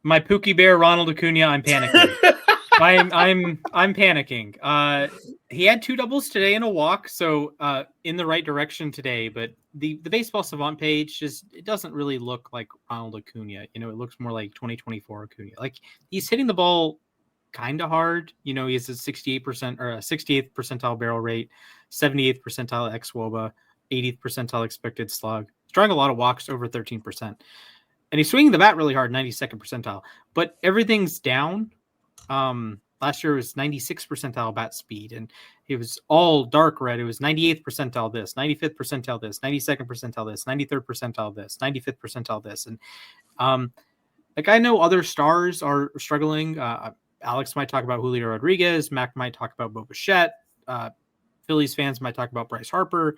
My Pookie Bear, Ronald Acuna. I'm panicking. I'm panicking. He had 2 doubles today and a walk, so in the right direction today. But the Baseball Savant page it doesn't really look like Ronald Acuna. It looks more like 2024 Acuna. Like he's hitting the ball kind of hard. He has a 68% or a 68th percentile barrel rate, 78th percentile xWOBA, 80th percentile expected slug. He's drawing a lot of walks, over 13%, and he's swinging the bat really hard, 92nd percentile. But everything's down. Last year was 96th percentile bat speed, and it was all dark red. It was 98th percentile this, 95th percentile this, 92nd percentile this, 93rd percentile this, 95th percentile this. And I know other stars are struggling. Alex might talk about Julio Rodriguez. Mac might talk about Bo Bichette. Phillies fans might talk about Bryce Harper.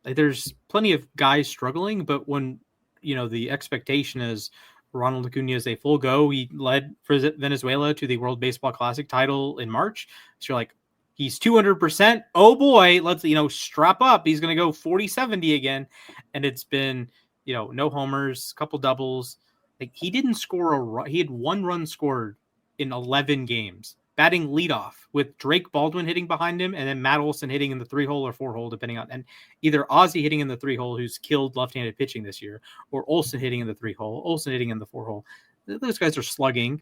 there's plenty of guys struggling, but when the expectation is Ronald Acuna is a full go. He led for Venezuela to the World Baseball Classic title in March. So you're like, he's 200%. Oh boy, let's strap up. He's going to go 40-70 again, and it's been no homers, couple doubles. Like he didn't score a run. He had 1 run scored in 11 games, batting leadoff with Drake Baldwin hitting behind him, and then Matt Olson hitting in the 3-hole or 4-hole, depending on, and either Ozzie hitting in the 3-hole, who's killed left-handed pitching this year, or Olson hitting in the 3-hole, Olson hitting in the 4-hole. Those guys are slugging.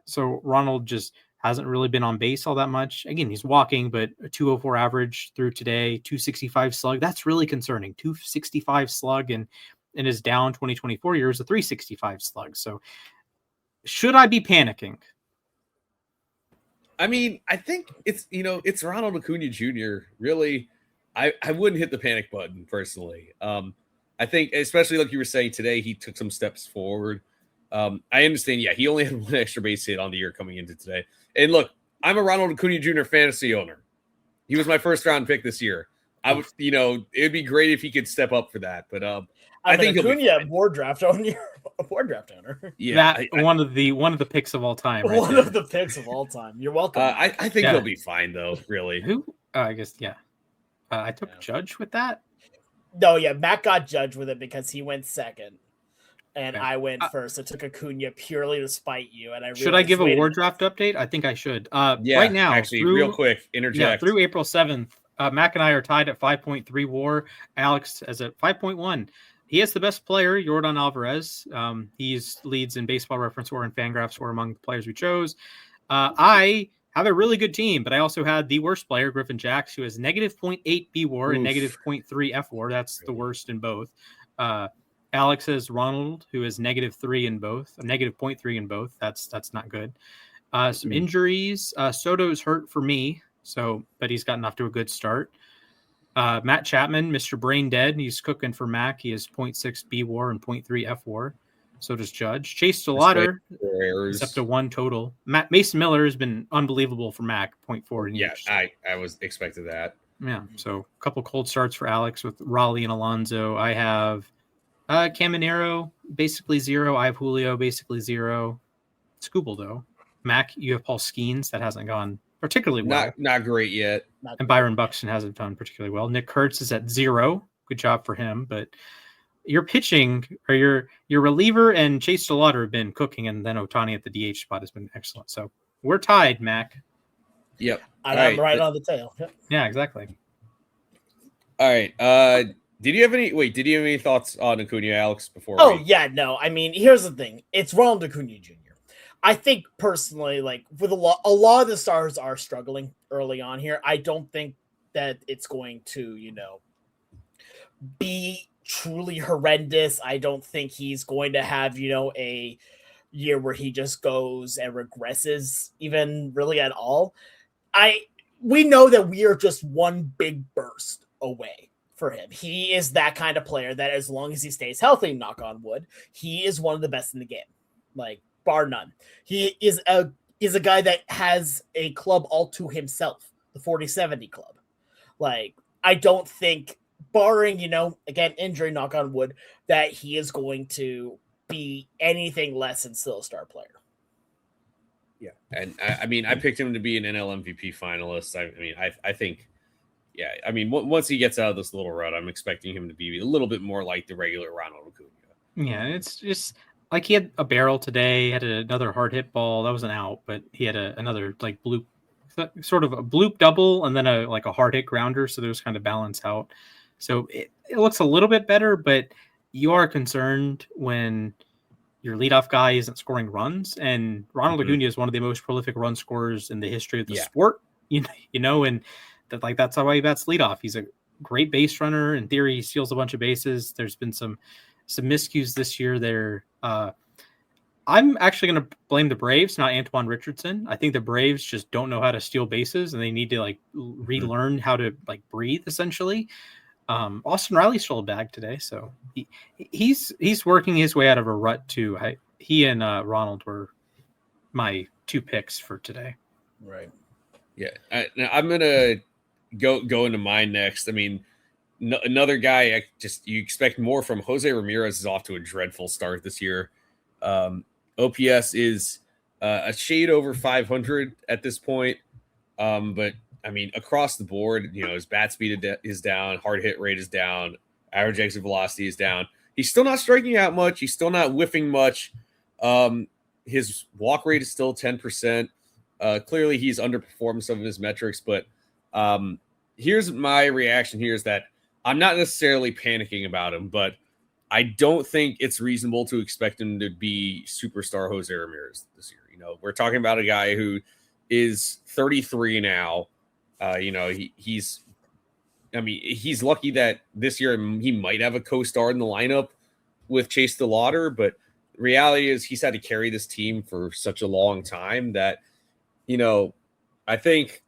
So Ronald just hasn't really been on base all that much. Again, he's walking, but a 204 average through today, 265 slug. That's really concerning. 265 slug, and in his down 2024 years, a 365 slug. So should I be panicking? I mean, I think it's Ronald Acuna Jr. Really, I wouldn't hit the panic button personally. I think, especially like you were saying today, he took some steps forward. I understand. Yeah, he only had 1 extra base hit on the year coming into today. And look, I'm a Ronald Acuna Jr. fantasy owner. He was my 1st round pick this year. I would, it'd be great if he could step up for that. But I think Acuna board draft owner. Yeah, one of the picks of all time. Right one there. Of the picks of all time. You're welcome. I think he'll be fine though. Really. Who? I guess yeah. I took Judge with that. No, yeah, Matt got Judge with it because he went second, and I went first. I took Acuna purely to spite you, and should I give a war draft update? I think I should. Right now, actually, real quick, interject. Yeah, through April 7th, Mac and I are tied at 5.3 war. Alex is at 5.1. He is the best player, Yordan Alvarez. He leads in Baseball Reference War and Fangraphs War among the players we chose. I have a really good team, but I also had the worst player, Griffin Jacks, who has -0.8 B war and -0.3 F war. That's the worst in both. Alex has Ronald, who is -3 in both, -0.3 in both. That's not good. Some injuries. Soto's hurt for me, but he's gotten off to a good start. Matt Chapman, Mr. Brain Dead, he's cooking for Mac. He has 0.6 B war and 0.3 F war. So does Judge. Chase DeLauder is up to 1 total. Mason Miller has been unbelievable for Mac, 0.4 in each. I was expected that. Yeah, so a couple cold starts for Alex with Raleigh and Alonso. I have Caminero, basically 0. I have Julio, basically 0. Scooble, though. Mac, you have Paul Skeens. That hasn't gone particularly well. Not great yet. And Byron Buxton hasn't done particularly well. Nick Kurtz is at 0. Good job for him. But your pitching, or your reliever and Chase DeLauder have been cooking, and then Ohtani at the DH spot has been excellent. So we're tied, Mac. Yep. I'm right on the tail. Yep. Yeah, exactly. All right. Did you have any thoughts on Acuna, Alex, before? Yeah, no. I mean, here's the thing. It's Ronald Acuna Jr. I think personally, like with a lot of the stars are struggling early on here. I don't think that it's going to, be truly horrendous. I don't think he's going to have, a year where he just goes and regresses even really at all. We know that we are just one big burst away for him. He is that kind of player that as long as he stays healthy, knock on wood, he is one of the best in the game. Like, bar none. He is a guy that has a club all to himself, the 40-70 club. Like, I don't think, barring, again, injury, knock on wood, that he is going to be anything less than still a star player. Yeah. And I mean, I picked him to be an NL MVP finalist. I think, yeah, I mean, once he gets out of this little rut, I'm expecting him to be a little bit more like the regular Ronald Acuna. Yeah, it's just like he had a barrel today, had another hard hit ball. That was an out, but he had another like bloop, sort of a bloop double, and then a hard hit grounder. So those kind of balance out. So it looks a little bit better, but you are concerned when your leadoff guy isn't scoring runs. And Ronald Acuna is one of the most prolific run scorers in the history of the sport. And that's how he bats leadoff. He's a great base runner. In theory, he steals a bunch of bases. There's been some miscues this year there. I'm actually going to blame the Braves, not Antoine Richardson. I think the Braves just don't know how to steal bases, and they need to relearn how to breathe essentially. Austin Riley stole a bag today, so he's working his way out of a rut too. He and Ronald were my 2 picks for today. Right. Yeah. Now I'm gonna go into mine next. I mean, another guy, you expect more from. Jose Ramirez is off to a dreadful start this year. OPS is a shade over 500 at this point. But I mean, across the board, his bat speed is down, hard hit rate is down, average exit velocity is down. He's still not striking out much. He's still not whiffing much. His walk rate is still 10%. Clearly, he's underperformed some of his metrics. But here's my reaction here is that I'm not necessarily panicking about him, but I don't think it's reasonable to expect him to be superstar Jose Ramirez this year. We're talking about a guy who is 33 now. He's lucky that this year he might have a co-star in the lineup with Chase DeLauder, but the reality is he's had to carry this team for such a long time that, I think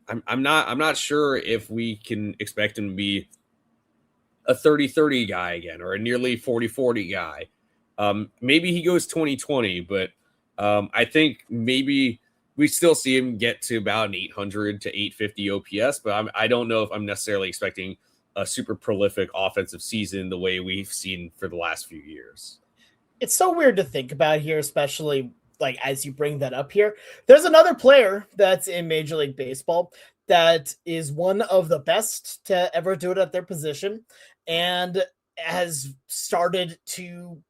I'm not sure if we can expect him to be a 30-30 guy again or a nearly 40-40 guy. Maybe he goes 20-20, but I think maybe we still see him get to about an 800 to 850 OPS, but I don't know if I'm necessarily expecting a super prolific offensive season the way we've seen for the last few years. It's so weird to think about here, especially like as you bring that up here. There's another player that's in Major League Baseball that is one of the best to ever do it at their position and has started to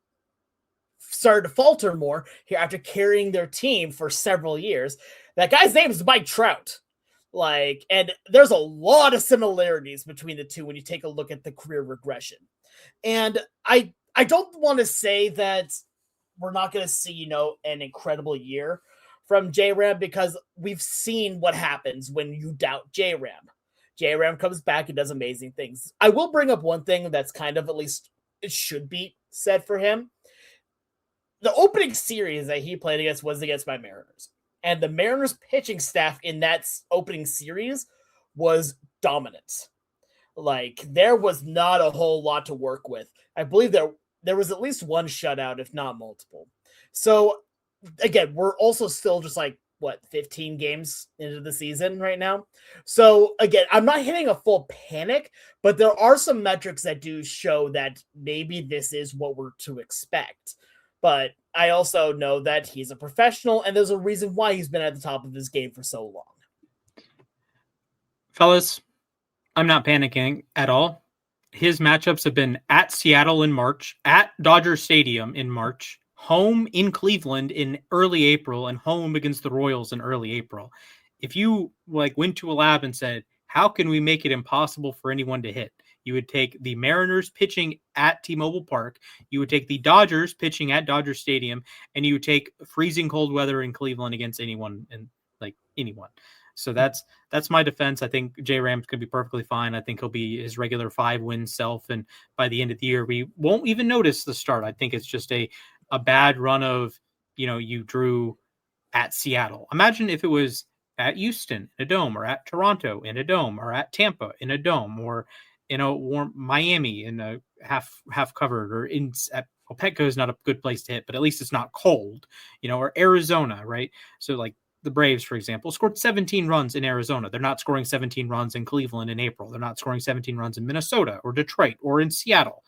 falter more here after carrying their team for several years. That guy's name is Mike Trout. And there's a lot of similarities between the two when you take a look at the career regression. And I don't want to say that we're not going to see, an incredible year from J-Ram because we've seen what happens when you doubt J-Ram. J-Ram comes back and does amazing things. I will bring up one thing that's kind of, at least it should be said for him. The opening series that he played against was against my Mariners. And the Mariners pitching staff in that opening series was dominant. There was not a whole lot to work with. I believe there was at least one shutout, if not multiple. So, again, we're also still just 15 games into the season right now. So, again, I'm not hitting a full panic, but there are some metrics that do show that maybe this is what we're to expect. But I also know that he's a professional, and there's a reason why he's been at the top of his game for so long. Fellas, I'm not panicking at all. His matchups have been at Seattle in March, at Dodger Stadium in March, home in Cleveland in early April, and home against the Royals in early April. If you went to a lab and said, how can we make it impossible for anyone to hit? You would take the Mariners pitching at T-Mobile Park. You would take the Dodgers pitching at Dodger Stadium, and you would take freezing cold weather in Cleveland against anyone and anyone. So that's my defense. I think J-Ram's could be perfectly fine. I think he'll be his regular 5-win self, and by the end of the year, we won't even notice the start. I think it's just a bad run of you drew at Seattle. Imagine if it was at Houston in a dome, or at Toronto in a dome, or at Tampa in a dome, or warm Miami in a half covered, or Petco is not a good place to hit, but at least it's not cold, or Arizona, right? So the Braves, for example, scored 17 runs in Arizona. They're not scoring 17 runs in Cleveland in April. They're not scoring 17 runs in Minnesota or Detroit or in Seattle,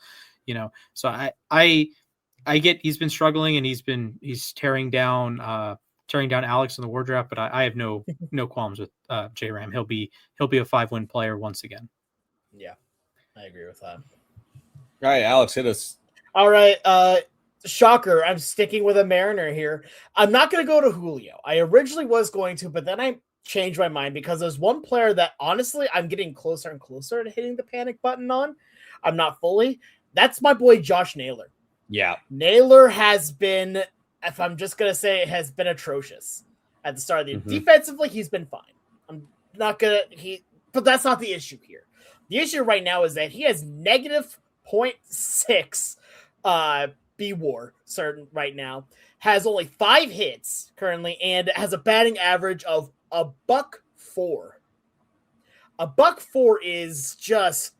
So I get he's been struggling and he's tearing down Alex in the war draft, but I have no qualms with J-Ram. He'll be a 5-win player once again. Yeah, I agree with that. All right, Alex, hit us. All right, shocker. I'm sticking with a Mariner here. I'm not going to go to Julio. I originally was going to, but then I changed my mind because there's one player that honestly I'm getting closer and closer to hitting the panic button on. I'm not fully. That's my boy Josh Naylor. Yeah. Naylor has been, if I'm just going to say it, has been atrocious at the start of the year. Defensively, he's been fine. I'm not going to, but that's not the issue here. The issue right now is that he has negative 0.6 B-WAR certain right now, has only 5 hits currently, and has a batting average of $104. $104 is just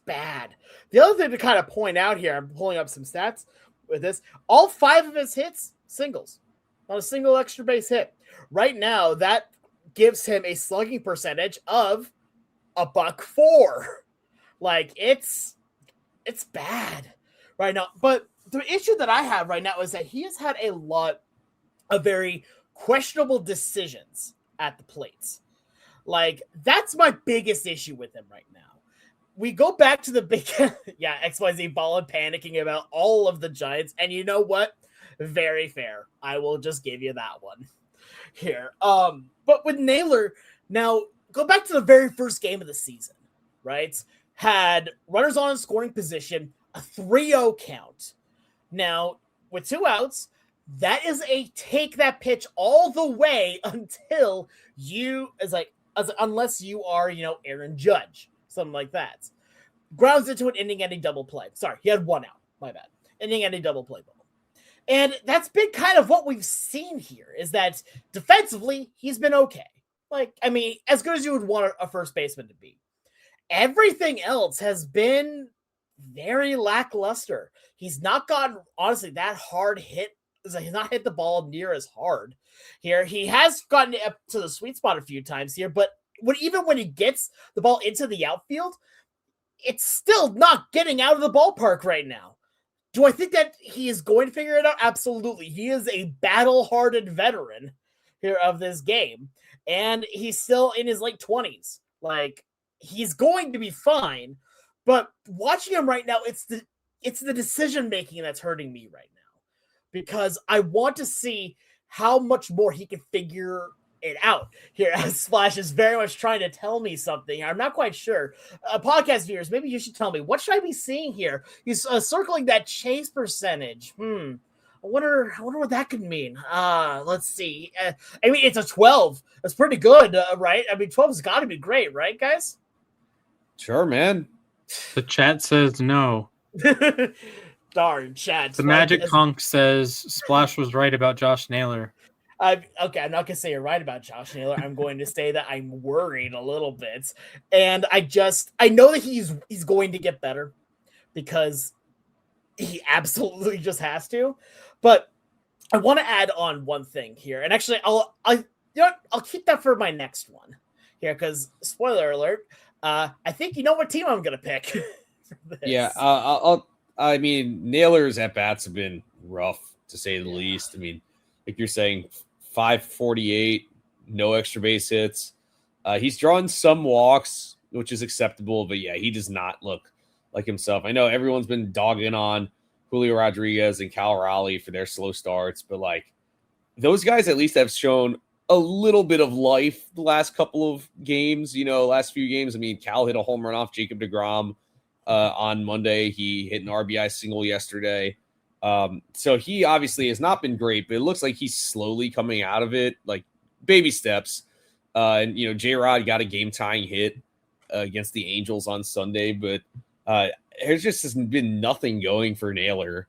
bad. The other thing to kind of point out here, I'm pulling up some stats with this. All 5 of his hits, singles. Not a single extra base hit. Right now, that gives him a slugging percentage of $104. Like it's bad right now. But the issue that I have right now is that he has had a lot of very questionable decisions at the plates. Like, that's my biggest issue with him right now. We go back to the big, XYZ ball and panicking about all of the Giants. And you know what? Very fair. I will just give you that one here. But with Naylor, now go back to the very first game of the season, right? Had runners on in scoring position, a 3-0 count. Now, with 2 outs, that is a take that pitch all the way until unless you are, Aaron Judge, something like that. Grounds into an inning-ending double play. Sorry, he had 1 out. My bad. Inning-ending double play ball. And that's been kind of what we've seen here, is that defensively, he's been okay. Like, I mean, as good as you would want a first baseman to be. Everything else has been very lackluster. He's not gotten, honestly, that hard hit. He's not hit the ball near as hard here. He has gotten up to the sweet spot a few times here, but even when he gets the ball into the outfield, it's still not getting out of the ballpark right now. Do I think that he is going to figure it out? Absolutely. He is a battle-hardened veteran here of this game, and he's still in his late 20s. Like, he's going to be fine, but watching him right now, it's the decision-making that's hurting me right now, because I want to see how much more he can figure it out here, as Splash is very much trying to tell me something. I'm not quite sure. Podcast viewers, maybe you should tell me, what should I be seeing here? He's circling that chase percentage. I wonder what that could mean. Let's see. I mean, it's a 12. That's pretty good, right? I mean, 12's got to be great, right, guys? Sure, man. The chat says no. Darn, chat. The Magic Conk says Splash was right about Josh Naylor. Okay, I'm not going to say you're right about Josh Naylor. I'm going to say that I'm worried a little bit. And I know that he's going to get better, because he absolutely just has to. But I want to add on one thing here. And actually, I'll keep that for my next one here, because spoiler alert, I think you know what team I'm going to pick for this. Yeah, I mean, Naylor's at-bats have been rough, to say the least. I mean, like you're saying, 548, no extra base hits. He's drawn some walks, which is acceptable, but yeah, he does not look like himself. I know everyone's been dogging on Julio Rodriguez and Cal Raleigh for their slow starts, but like, those guys at least have shown a little bit of life the last couple of games, last few games. I mean, Cal hit a home run off Jacob deGrom on Monday. He hit an RBI single yesterday. So he obviously has not been great, but it looks like he's slowly coming out of it, like baby steps. And J-Rod got a game tying hit against the Angels on Sunday, but there's just been nothing going for Naylor.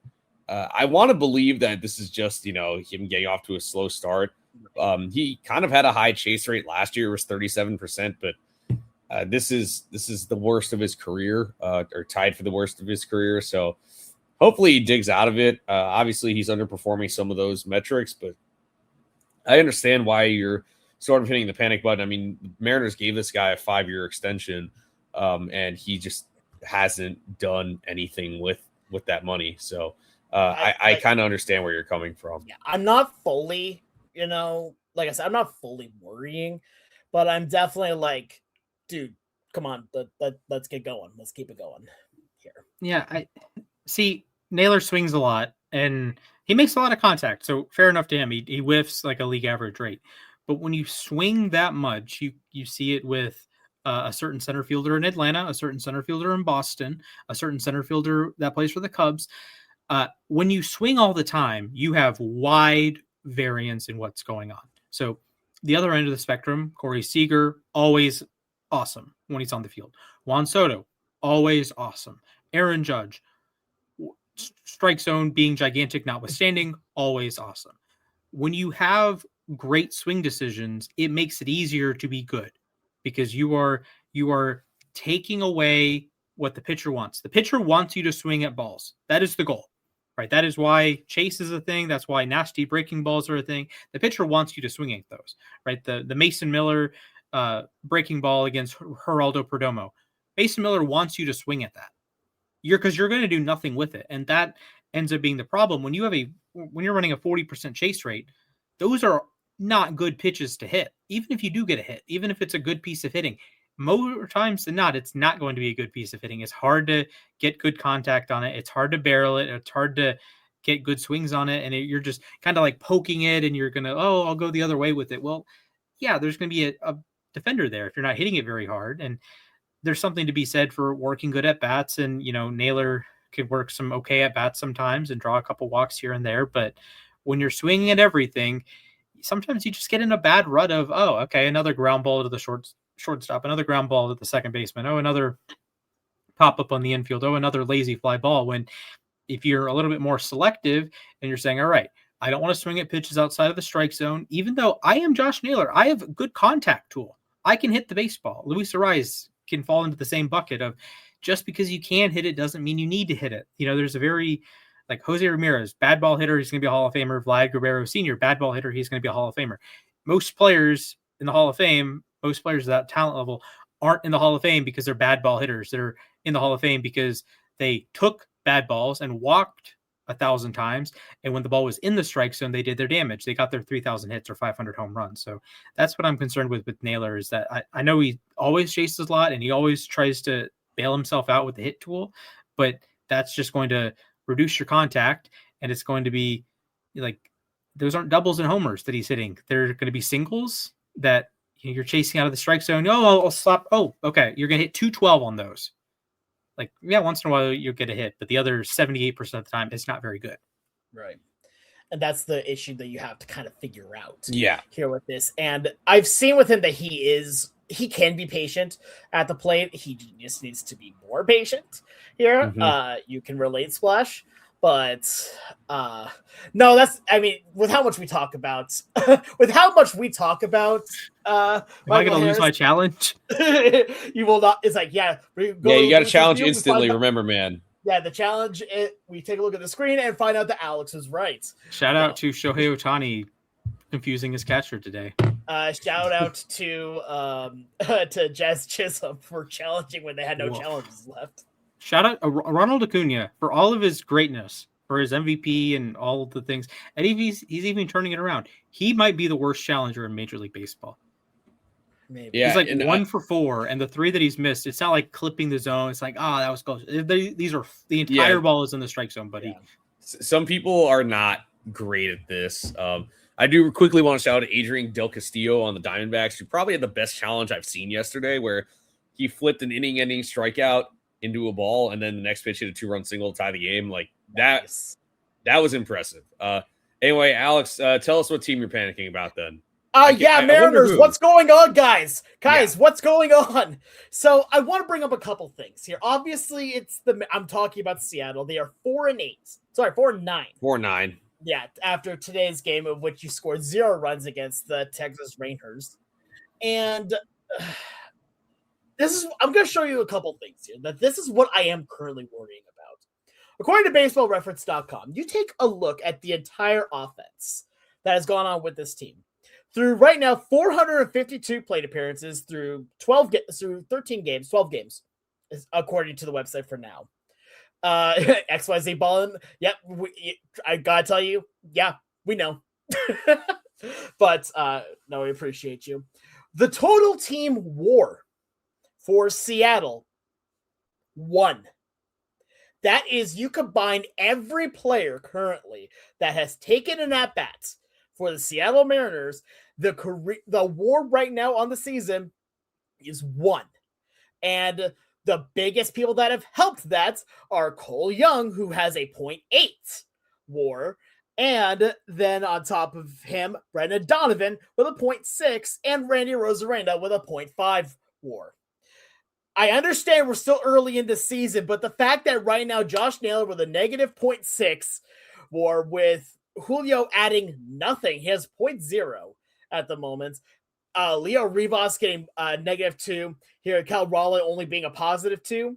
I want to believe that this is just, him getting off to a slow start. He kind of had a high chase rate last year, it was 37%, but this is the worst of his career, or tied for the worst of his career. So hopefully he digs out of it. Obviously, he's underperforming some of those metrics, but I understand why you're sort of hitting the panic button. I mean, the Mariners gave this guy a 5-year extension, and he just hasn't done anything with that money. So I kind of understand where you're coming from. Yeah, I'm not fully, like I said, I'm not fully worrying, but I'm definitely like, dude, come on, let's get going. Let's keep it going here. Yeah, I see. Naylor swings a lot, and he makes a lot of contact, so fair enough to him. He whiffs like a league average rate. But when you swing that much, you see it with a certain center fielder in Atlanta, a certain center fielder in Boston, a certain center fielder that plays for the Cubs. When you swing all the time, you have wide variance in what's going on. So the other end of the spectrum, Corey Seager, always awesome when he's on the field. Juan Soto, always awesome. Aaron Judge, strike zone being gigantic notwithstanding, always awesome. When you have great swing decisions, it makes it easier to be good, because you are taking away what the pitcher wants. The pitcher wants you to swing at balls. That is the goal, right? That is why chase is a thing. That's why nasty breaking balls are a thing. The pitcher wants you to swing at those, right? The Mason Miller breaking ball against Geraldo Perdomo. Mason Miller wants you to swing at that. Because you're going to do nothing with it. And that ends up being the problem. When you're running a 40% chase rate, those are not good pitches to hit. Even if you do get a hit, even if it's a good piece of hitting, more times than not, it's not going to be a good piece of hitting. It's hard to get good contact on it. It's hard to barrel it. It's hard to get good swings on it. And you're just kind of like poking it and you're going to, I'll go the other way with it. Well, yeah, there's going to be a defender there if you're not hitting it very hard. And there's something to be said for working good at bats. And, Naylor could work some okay at bats sometimes and draw a couple walks here and there. But when you're swinging at everything, sometimes you just get in a bad rut of, okay, another ground ball to the shortstop, another ground ball to the second baseman. Another pop up on the infield. Another lazy fly ball. When if you're a little bit more selective and you're saying, all right, I don't want to swing at pitches outside of the strike zone, even though I am Josh Naylor, I have a good contact tool. I can hit the baseball. Luis Ariz can fall into the same bucket of just because you can hit it doesn't mean you need to hit it. There's a very like Jose Ramirez, bad ball hitter, he's going to be a Hall of Famer. Vlad Guerrero Sr., bad ball hitter, he's going to be a Hall of Famer. Most players in the Hall of Fame, most players at that talent level aren't in the Hall of Fame because they're bad ball hitters. They're in the Hall of Fame because they took bad balls and walked 1,000 times. And when the ball was in the strike zone, they did their damage. They got their 3,000 hits or 500 home runs. So that's what I'm concerned with Naylor is that I know he always chases a lot and he always tries to bail himself out with the hit tool, but that's just going to reduce your contact. And it's going to be like, those aren't doubles and homers that he's hitting. They're going to be singles that you're chasing out of the strike zone. I'll slap. Okay. You're going to hit 212 on those. Like, yeah, once in a while you'll get a hit, but the other 78% of the time, it's not very good. Right. And that's the issue that you have to kind of figure out here with this. And I've seen with him that he can be patient at the plate. He just needs to be more patient here. Mm-hmm. You can relate, Splash. But no, with how much we talk about, am I going to lose my challenge? You will not. It's like, you got to challenge instantly. Remember, man. Yeah, the challenge. We take a look at the screen and find out that Alex is right. Shout out to Shohei Ohtani confusing his catcher today. Shout out to Jazz Chisholm for challenging when they had no challenges left. Shout out Ronald Acuna for all of his greatness, for his MVP and all of the things. And he's even turning it around. He might be the worst challenger in Major League Baseball. Maybe. Yeah, he's like 1 for 4, and the 3 that he's missed, it's not like clipping the zone. It's like, that was close. These are the entire ball is in the strike zone, buddy. Yeah. Some people are not great at this. I do quickly want to shout out Adrian Del Castillo on the Diamondbacks, who probably had the best challenge I've seen yesterday, where he flipped an inning-ending strikeout into a ball, and then the next pitch hit a 2-run single to tie the game. Like that, that was impressive. Anyway, Alex, tell us what team you're panicking about then. Mariners. What's going on, guys? What's going on? So I want to bring up a couple things here. Obviously, I'm talking about Seattle. They are 4-8. Sorry, 4-9. 4-9. Yeah, after today's game of which you scored 0 runs against the Texas Rangers. And I'm going to show you a couple things here. This is what I am currently worrying about. According to baseballreference.com, you take a look at the entire offense that has gone on with this team. Through right now 452 plate appearances through 13 games, 12 games, according to the website for now. XYZ Ballin. Yep, I gotta tell you, we know. But no, we appreciate you. The total team WAR for Seattle, 1. That is, you combine every player currently that has taken an at-bat for the Seattle Mariners, the WAR right now on the season is 1. And the biggest people that have helped that are Cole Young, who has a 0.8 WAR, and then on top of him, Brendan Donovan with a 0.6, and Randy Rosarena with a 0.5 WAR. I understand we're still early in the season, but the fact that right now Josh Naylor with a negative 0.6 WAR with Julio adding nothing, he has 0.0 at the moment. Leo Rivas getting -2 here. Cal Raleigh only being a +2.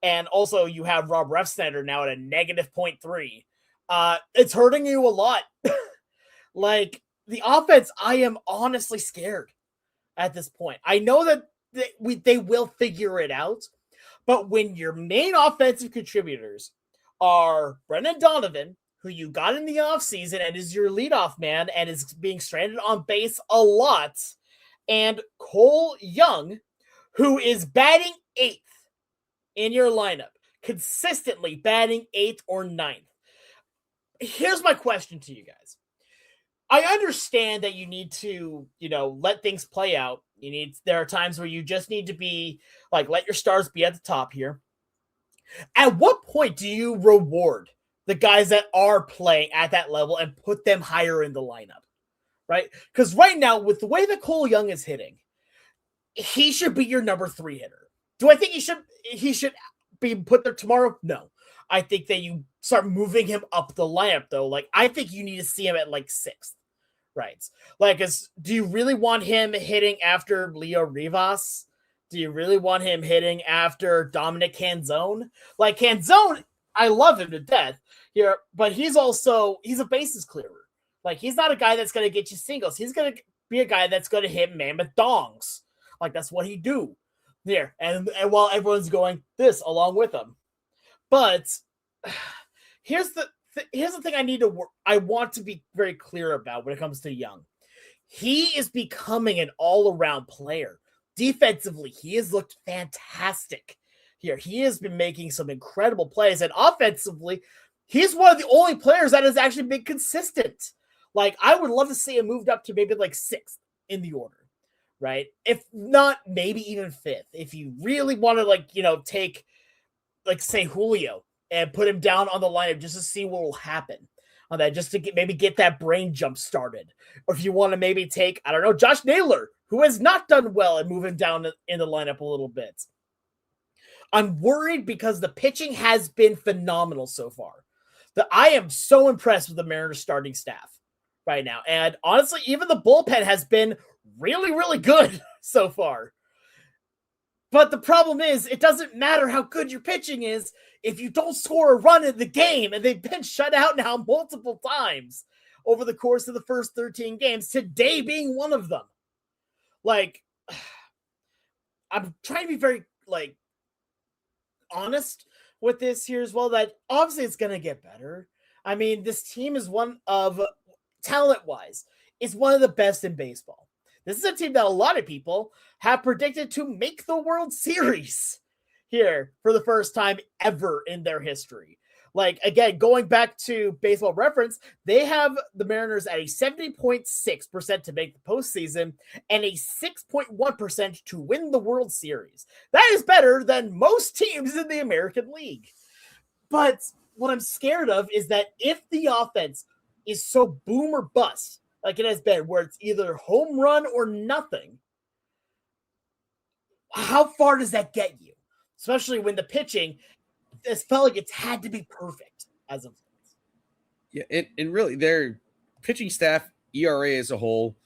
And also you have Rob Refsnyder now at a -0.3. It's hurting you a lot. Like the offense, I am honestly scared at this point. I know that they will figure it out, But when your main offensive contributors are Brendan Donovan, who you got in the offseason and is your leadoff man and is being stranded on base a lot, and Cole Young, who is batting 8th in your lineup, consistently batting 8th or 9th. Here's my question to you guys. I understand that you need to, let things play out. There are times where you just need to be like, let your stars be at the top here. At what point do you reward the guys that are playing at that level and put them higher in the lineup? Right? Because right now, with the way that Cole Young is hitting, he should be your number 3 hitter. Do I think he should be put there tomorrow? No. I think that you start moving him up the lineup, though. Like, I think you need to see him at like 6th. Right. Like, do you really want him hitting after Leo Rivas? Do you really want him hitting after Dominic Canzone? Like, Canzone, I love him to death here, but he's a bases clearer. Like, he's not a guy that's going to get you singles. He's going to be a guy that's going to hit mammoth dongs. Like, that's what he do there. And while everyone's going this along with him. But here's the thing I want to be very clear about when it comes to Young. He is becoming an all-around player. Defensively, he has looked fantastic here. He has been making some incredible plays, and offensively, he's one of the only players that has actually been consistent. Like, I would love to see him moved up to maybe like 6th in the order, right? If not, maybe even 5th. If you really want to, take, say, Julio and put him down on the lineup just to see what will happen on that, just to get that brain jump started. Or if you want to maybe take, I don't know, Josh Naylor, who has not done well, and move him down in the lineup a little bit. I'm worried because the pitching has been phenomenal so far. That I am so impressed with the Mariners starting staff right now. And honestly, even the bullpen has been really, really good so far. But the problem is, it doesn't matter how good your pitching is if you don't score a run in the game, and they've been shut out now multiple times over the course of the first 13 games, today being one of them. Like, I'm trying to be very, honest with this here as well, that obviously it's going to get better. I mean, this team is talent-wise, is one of the best in baseball. This is a team that a lot of people have predicted to make the World Series here for the first time ever in their history. Like, again, going back to Baseball Reference, they have the Mariners at a 70.6% to make the postseason and a 6.1% to win the World Series. That is better than most teams in the American League. But what I'm scared of is that if the offense is so boom or bust, like it has been, where it's either home run or nothing, how far does that get you? Especially when the pitching, it's felt like it's had to be perfect as of late. Yeah, and really, their pitching staff ERA as a whole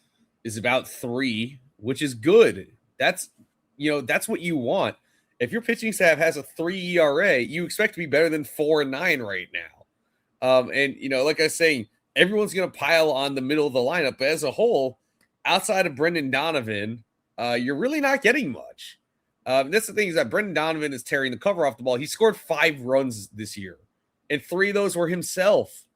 is about 3, which is good. That's what you want. If your pitching staff has a 3 ERA, you expect to be better than 4 and 9 right now. And like I was saying, everyone's going to pile on the middle of the lineup, but as a whole, outside of Brendan Donovan, you're really not getting much. That's the thing, is that Brendan Donovan is tearing the cover off the ball. He scored 5 runs this year, and 3 of those were himself.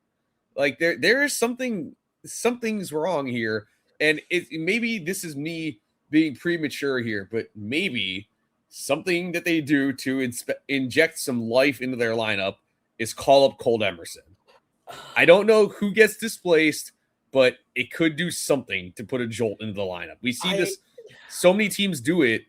Like, there is something's wrong here, and maybe this is me being premature here, but maybe something that they do to inject some life into their lineup is call up Colt Emerson. I don't know who gets displaced, but it could do something to put a jolt into the lineup. We see this, so many teams do it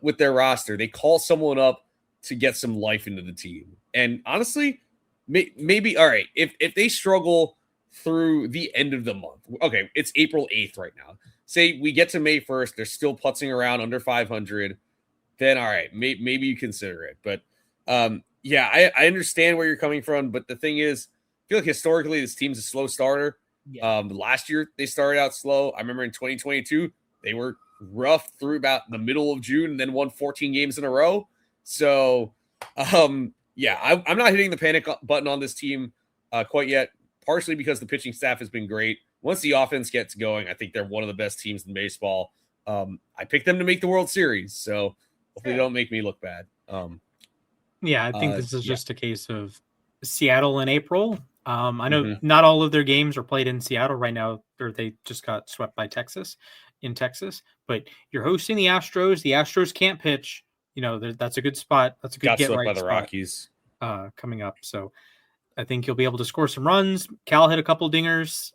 with their roster. They call someone up to get some life into the team. And honestly, maybe, all right, if they struggle through the end of the month, okay, it's April 8th right now. Say we get to May 1st, they're still putzing around under 500, then all right, maybe you consider it. But yeah, I understand where you're coming from, but the thing is, I feel like historically this team's a slow starter. Yeah. Last year they started out slow. I remember in 2022 they were rough through about the middle of June and then won 14 games in a row. So yeah, I'm not hitting the panic button on this team quite yet, partially because the pitching staff has been great. Once the offense gets going, I think they're one of the best teams in baseball. I picked them to make the World Series, so hopefully they don't make me look bad. Yeah, I think this is just a case of Seattle in April. I know not all of their games are played in Seattle right now, or they just got swept by Texas, but you're hosting the Astros. The Astros can't pitch. That's a good spot. That's a good get right by the spot, Rockies coming up. So I think you'll be able to score some runs. Cal hit a couple dingers.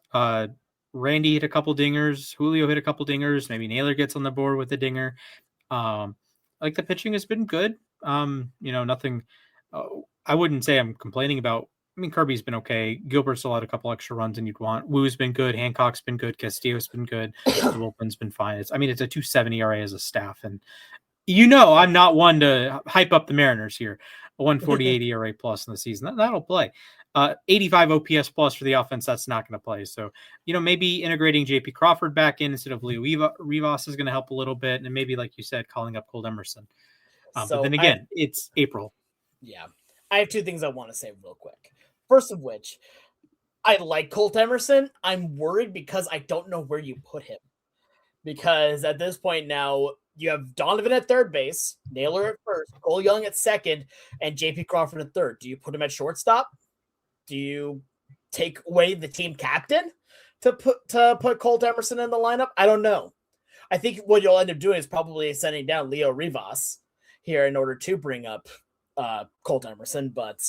Randy hit a couple dingers. Julio hit a couple dingers. Maybe Naylor gets on the board with a dinger. Like the pitching has been good. Nothing. I wouldn't say I'm complaining about. I mean, Kirby's been okay. Gilbert's allowed a couple extra runs than you'd want. Woo's been good. Hancock's been good. Castillo's been good. The bullpen's been fine. It's a 2.70 ERA as a staff, and I'm not one to hype up the Mariners here. A 1.48 ERA plus in the season. That'll play. 85 OPS plus for the offense. That's not going to play. So, maybe integrating JP Crawford back in instead of Leo Rivas is going to help a little bit. And maybe, like you said, calling up Colt Emerson. But then again, it's April. Yeah. I have two things I want to say real quick. First of which, I like Colt Emerson. I'm worried because I don't know where you put him. Because at this point now, you have Donovan at third base, Naylor at first, Cole Young at second, and JP Crawford at third. Do you put him at shortstop? Do you take away the team captain to put Colt Emerson in the lineup? I don't know. I think what you'll end up doing is probably sending down Leo Rivas here in order to bring up Colt Emerson, but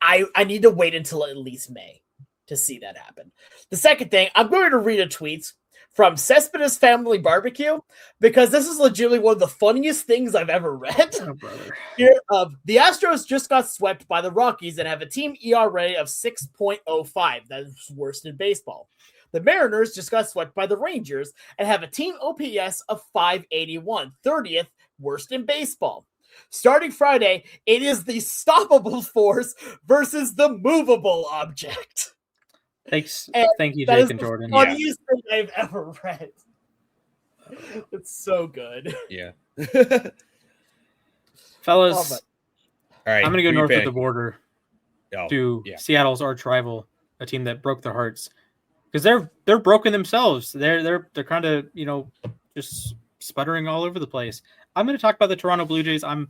I need to wait until at least May to see that happen. The second thing, I'm going to read a tweet from Cespedes Family Barbecue, because this is legitimately one of the funniest things I've ever read. Oh, brother. Here, the Astros just got swept by the Rockies and have a team ERA of 6.05. That is worst in baseball. The Mariners just got swept by the Rangers and have a team OPS of 581, 30th worst in baseball. Starting Friday, it is the stoppable force versus the movable object. Thanks. And thank you, Jake and Jordan. That's the funniest thing I've ever read. It's so good. Yeah. Fellas, all right, I'm going to go north of the border to yeah. Seattle's arch rival, a team that broke their hearts. Because they're broken themselves. They're kind of, just sputtering all over the place. I'm going to talk about the Toronto Blue Jays. I'm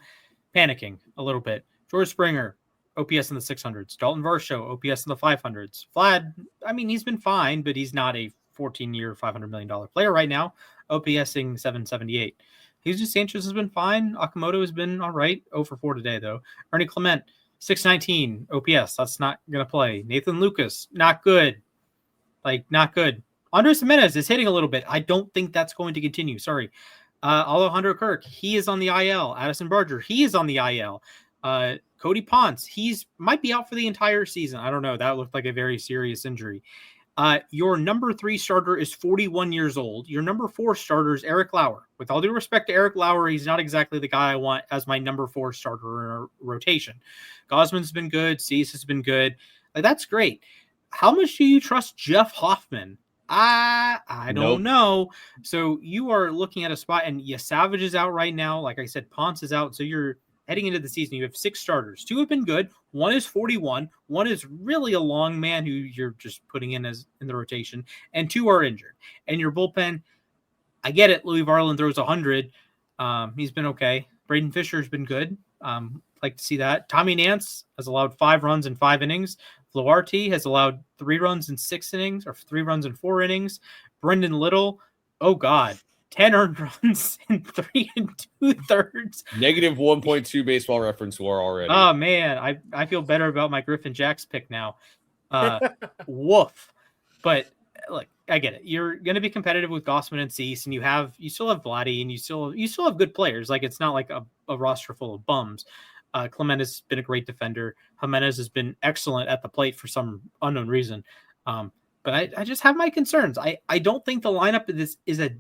panicking a little bit. George Springer, OPS in the 600s. Dalton Varsho, OPS in the 500s. Vlad, I mean, he's been fine, but he's not a 14-year, $500 million player right now, OPSing 778. Jesus Sanchez has been fine. Okamoto has been all right. 0 for 4 today, though. Ernie Clement, 619 OPS. That's not going to play. Nathan Lucas, not good. Not good. Andres Jimenez is hitting a little bit. I don't think that's going to continue. Sorry. Alejandro Kirk, he is on the IL. Addison Barger, he is on the IL. Cody Ponce, might be out for the entire season. I don't know. That looked like a very serious injury. Your number 3 starter is 41 years old. Your number 4 starter is Eric Lauer. With all due respect to Eric Lauer, he's not exactly the guy I want as my number 4 starter in a rotation. Gosman's been good. Cease has been good. That's great. How much do you trust Jeff Hoffman? I don't know. So you are looking at a spot, and Savage is out right now. Like I said, Ponce is out. So you're heading into the season. You have 6 starters. 2 have been good. 1 is 41. 1 is really a long man who you're just putting in the rotation, and 2 are injured. And your bullpen, I get it. Louis Varland throws 100. He's been okay. Braden Fisher's been good. Like to see that. Tommy Nance has allowed 5 runs in 5 innings. Fluarte has allowed 3 runs in 6 innings, or 3 runs in 4 innings. Brendan Little, oh God, 10 earned runs in 3 2/3. Negative 1.2 baseball reference war already. Oh man, I feel better about my Griffin Jacks pick now. Woof. But look, I get it. You're going to be competitive with Gossman and Cease, and you still have Vladdy, and you still have good players. It's not like a roster full of bums. Clement has been a great defender. Jimenez has been excellent at the plate for some unknown reason. But I just have my concerns. I don't think the lineup is as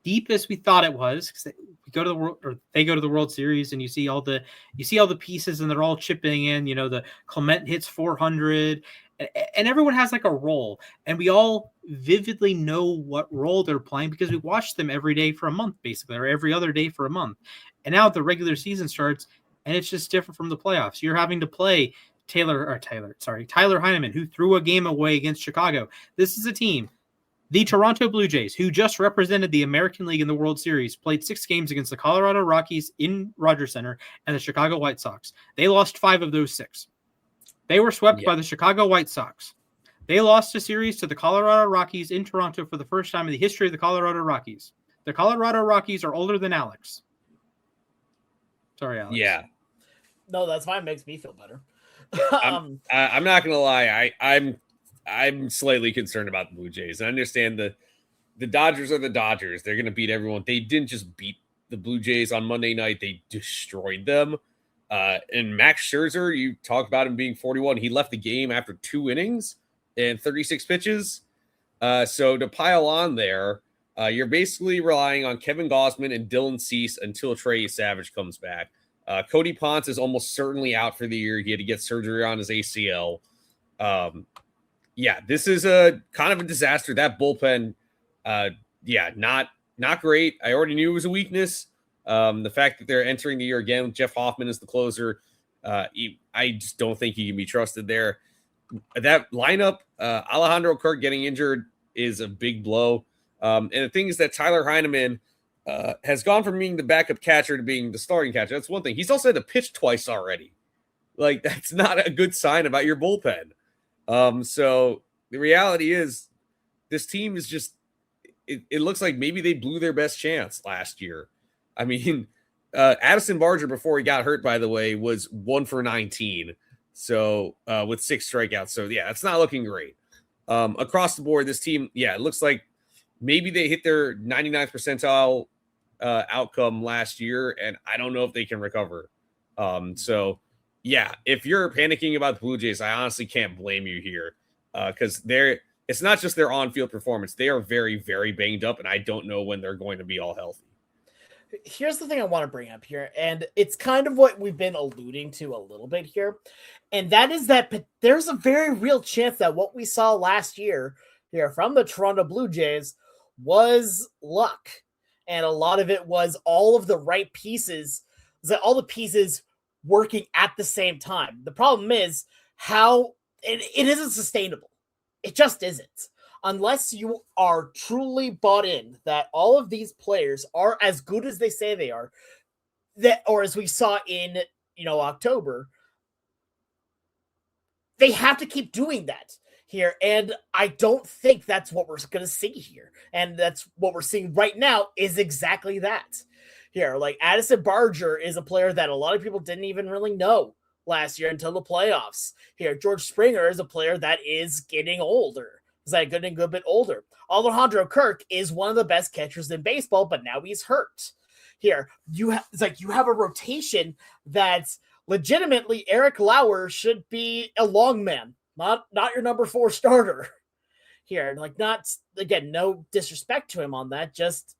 deep as we thought it was. They go to the World Series, and you see all the pieces, and they're all chipping in. The Clement hits 400, and everyone has a role, and we all vividly know what role they're playing because we watch them every day for a month, basically, or every other day for a month. And now the regular season starts, and it's just different from the playoffs. You're having to play Tyler Heineman, who threw a game away against Chicago. This is a team The Toronto Blue Jays, who just represented the American League in the World Series, played 6 games against the Colorado Rockies in Rogers Center and the Chicago White Sox. They lost 5 of those 6. They were swept by the Chicago White Sox. They lost a series to the Colorado Rockies in Toronto for the first time in the history of the Colorado Rockies. The Colorado Rockies are older than Alex. Sorry, Alex. Yeah. No, that's fine. It makes me feel better. I'm not gonna lie. I'm slightly concerned about the Blue Jays. I understand the Dodgers are the Dodgers. They're gonna beat everyone. They didn't just beat the Blue Jays on Monday night. They destroyed them. And Max Scherzer, you talk about him being 41. He left the game after 2 innings and 36 pitches. So to pile on there, you're basically relying on Kevin Gausman and Dylan Cease until Trey Savage comes back. Cody Ponce is almost certainly out for the year. He had to get surgery on his ACL. This is a kind of a disaster. That bullpen, not great. I already knew it was a weakness. The fact that they're entering the year again with Jeff Hoffman as the closer, I just don't think he can be trusted there. That lineup, Alejandro Kirk getting injured is a big blow. And the thing is that Tyler Heineman has gone from being the backup catcher to being the starting catcher. That's one thing. He's also had to pitch twice already. Like, that's not a good sign about your bullpen. So the reality is this team is just, it looks like maybe they blew their best chance last year. I mean, Addison Barger, before he got hurt, by the way, was 1 for 19. So with 6 strikeouts. So yeah, it's not looking great. Across the board, this team, it looks like maybe they hit their 99th percentile outcome last year, and I don't know if they can recover. If you're panicking about the Blue Jays, I honestly can't blame you here because it's not just their on-field performance. They are very, very banged up, and I don't know when they're going to be all healthy. Here's the thing I want to bring up here, and it's kind of what we've been alluding to a little bit here, and that is that there's a very real chance that what we saw last year here from the Toronto Blue Jays was luck, and a lot of it was all of the right pieces, all the pieces working at the same time. The problem is how it isn't sustainable. It just isn't. Unless you are truly bought in that all of these players are as good as they say they are, or as we saw in October, they have to keep doing that here. And I don't think that's what we're going to see here. And that's what we're seeing right now is exactly that. Here, like Addison Barger is a player that a lot of people didn't even really know last year until the playoffs. Here, George Springer is a player that is getting older. Is that getting a good bit older? Alejandro Kirk is one of the best catchers in baseball, but now he's hurt. Here, you have a rotation that's legitimately Eric Lauer should be a long man, not your number 4 starter. Here, not again, no disrespect to him on that, just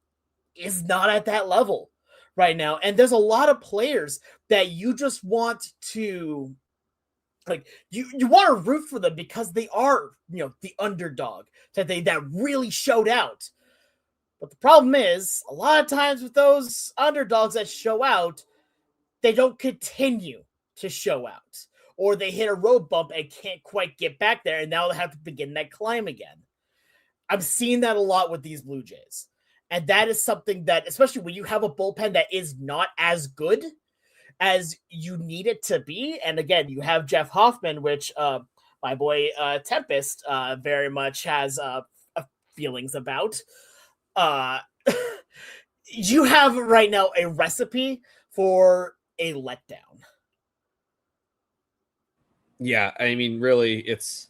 is not at that level right now. And there's a lot of players that you just want to you want to root for them because they are, the underdog that really showed out. But the problem is a lot of times with those underdogs that show out, they don't continue to show out, or they hit a road bump and can't quite get back there. And now they have to begin that climb again. I'm seeing that a lot with these Blue Jays. And that is something that, especially when you have a bullpen that is not as good as you need it to be. And again, you have Jeff Hoffman, which my boy Tempest very much has feelings about. You have right now a recipe for a letdown. Yeah, I mean, really, it's